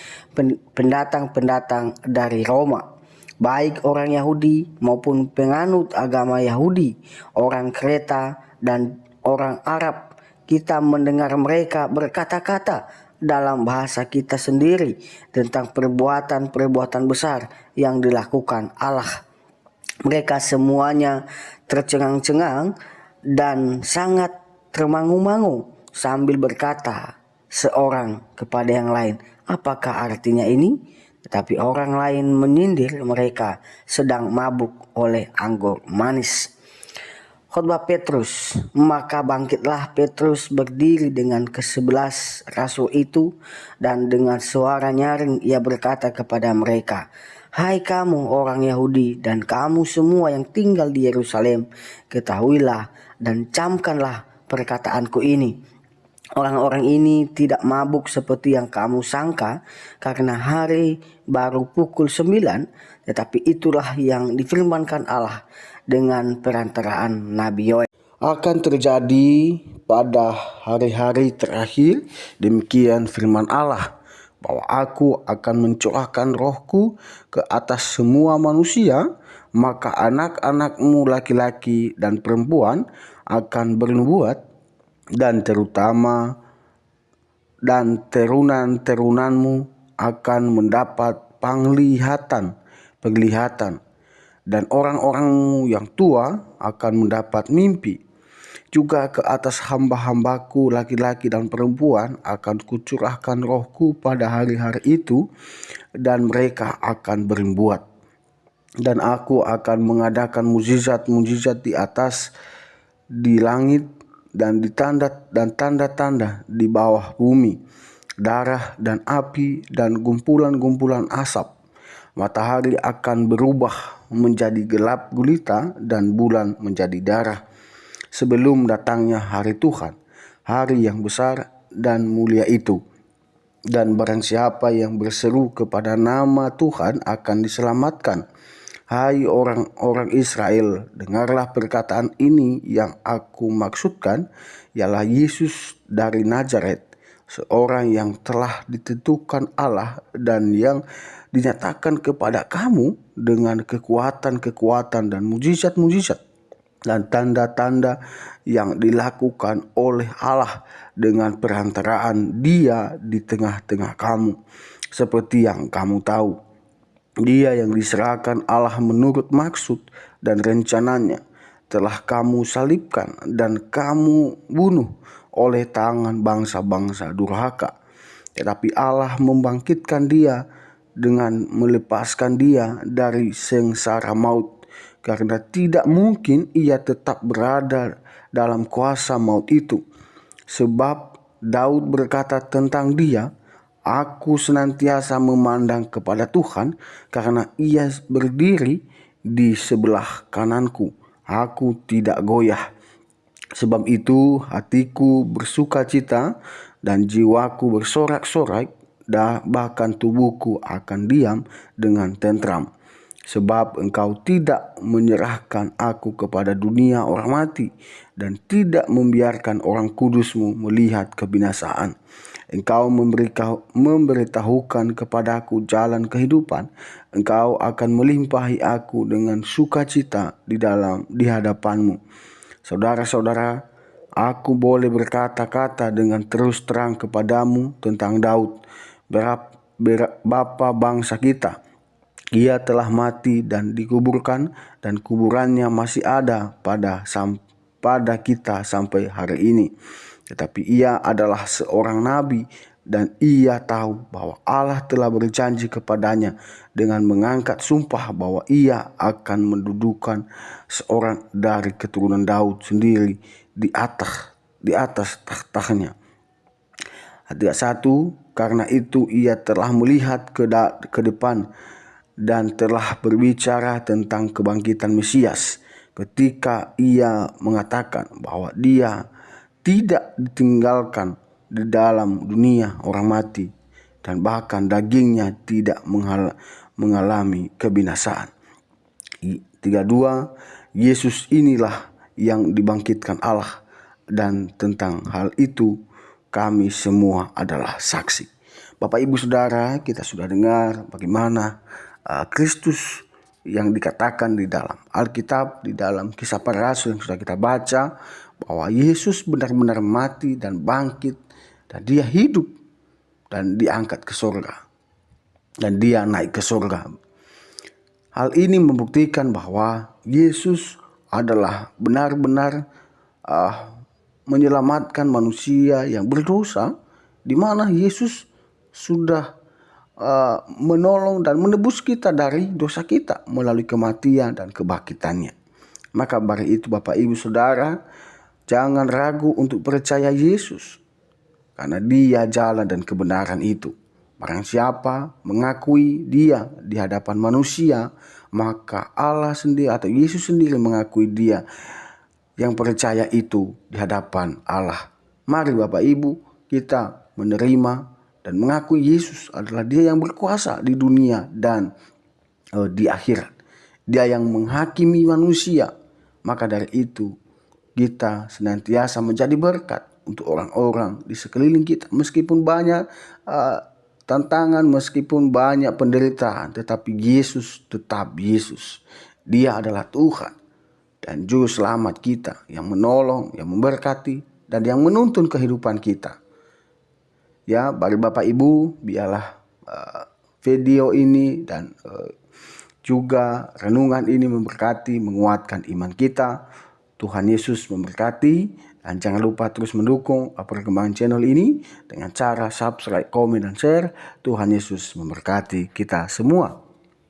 pendatang-pendatang dari Roma, baik orang Yahudi maupun penganut agama Yahudi, orang Kreta dan orang Arab. Kita mendengar mereka berkata-kata dalam bahasa kita sendiri tentang perbuatan-perbuatan besar yang dilakukan Allah. Mereka semuanya tercengang-cengang dan sangat termangu-mangu sambil berkata seorang kepada yang lain, "Apakah artinya ini?" Tetapi orang lain menyindir mereka sedang mabuk oleh anggur manis. Khotbah Petrus. Maka bangkitlah Petrus berdiri dengan ke-11 rasul itu, dan dengan suara nyaring ia berkata kepada mereka, "Hai kamu orang Yahudi dan kamu semua yang tinggal di Yerusalem, ketahuilah dan camkanlah perkataanku ini. Orang-orang ini tidak mabuk seperti yang kamu sangka, karena hari baru pukul 9, tetapi itulah yang difirmankan Allah dengan perantaraan Nabi Yoel akan terjadi pada hari-hari terakhir. Demikian firman Allah, bahwa aku akan mencurahkan rohku ke atas semua manusia, maka anak-anakmu laki-laki dan perempuan akan bernubuat, dan terunan-terunanmu akan mendapat penglihatan, dan orang-orangmu yang tua akan mendapat mimpi. Juga ke atas hamba-hambaku laki-laki dan perempuan akan kucurahkan rohku pada hari-hari itu, dan mereka akan bernubuat. Dan aku akan mengadakan mujizat-mujizat di langit dan tanda-tanda di bawah bumi, darah dan api dan gumpulan-gumpulan asap. Matahari akan berubah menjadi gelap gulita dan bulan menjadi darah sebelum datangnya hari Tuhan. hari yang besar dan mulia itu. Dan barang siapa yang berseru kepada nama Tuhan akan diselamatkan. Hai orang-orang Israel, dengarlah perkataan ini yang aku maksudkan, ialah Yesus dari Nazaret, seorang yang telah ditentukan Allah dan yang dinyatakan kepada kamu dengan kekuatan-kekuatan dan mujizat-mujizat dan tanda-tanda yang dilakukan oleh Allah dengan perantaraan Dia di tengah-tengah kamu. Seperti yang kamu tahu, Dia yang diserahkan Allah menurut maksud dan rencananya telah kamu salibkan dan kamu bunuh oleh tangan bangsa-bangsa durhaka. Tetapi Allah membangkitkan Dia dengan melepaskan Dia dari sengsara maut, karena tidak mungkin Ia tetap berada dalam kuasa maut itu. Sebab Daud berkata tentang Dia, aku senantiasa memandang kepada Tuhan, karena Ia berdiri di sebelah kananku. Aku tidak goyah. Sebab itu hatiku bersuka cita dan jiwaku bersorak-sorai, bahkan tubuhku akan diam dengan tentram. Sebab Engkau tidak menyerahkan aku kepada dunia orang mati, dan tidak membiarkan orang kudus-Mu melihat kebinasaan. Engkau memberitahukan kepadaku jalan kehidupan. Engkau akan melimpahi aku dengan sukacita di hadapan-Mu. Saudara-saudara, aku boleh berkata-kata dengan terus terang kepadamu tentang Daud, bapa bangsa kita. Ia telah mati dan dikuburkan, dan kuburannya masih ada pada kita sampai hari ini. Tetapi ia adalah seorang nabi, dan ia tahu bahwa Allah telah berjanji kepadanya dengan mengangkat sumpah bahwa ia akan mendudukan seorang dari keturunan Daud sendiri di atas tahtanya. Ayat 1, karena itu ia telah melihat ke depan dan telah berbicara tentang kebangkitan Mesias, ketika ia mengatakan bahwa Dia tidak ditinggalkan di dalam dunia orang mati, dan bahkan dagingnya tidak mengalami kebinasaan. 32, Yesus inilah yang dibangkitkan Allah, dan tentang hal itu kami semua adalah saksi. Bapak Ibu Saudara, kita sudah dengar bagaimana Kristus yang dikatakan di dalam Alkitab, di dalam Kisah Para Rasul yang sudah kita baca, bahwa Yesus benar-benar mati dan bangkit, dan Dia hidup dan diangkat ke surga, dan Dia naik ke surga. Hal ini membuktikan bahwa Yesus adalah benar-benar menyelamatkan manusia yang berdosa, di mana Yesus sudah menolong dan menebus kita dari dosa kita melalui kematian dan kebangkitannya. Maka dari itu Bapak Ibu Saudara, jangan ragu untuk percaya Yesus, karena Dia jalan dan kebenaran itu. Barang siapa mengakui Dia di hadapan manusia, maka Allah sendiri atau Yesus sendiri mengakui dia yang percaya itu di hadapan Allah. Mari Bapak Ibu, kita menerima dan mengakui Yesus adalah Dia yang berkuasa di dunia dan di akhirat. Dia yang menghakimi manusia. Maka dari itu kita senantiasa menjadi berkat untuk orang-orang di sekeliling kita. Meskipun banyak tantangan, meskipun banyak penderitaan, tetapi Yesus tetap Yesus. Dia adalah Tuhan dan Juru Selamat kita, yang menolong, yang memberkati, dan yang menuntun kehidupan kita. Ya, bagi Bapak Ibu, biarlah video ini dan juga renungan ini memberkati, menguatkan iman kita. Tuhan Yesus memberkati, dan jangan lupa terus mendukung perkembangan channel ini dengan cara subscribe, komen, dan share. Tuhan Yesus memberkati kita semua.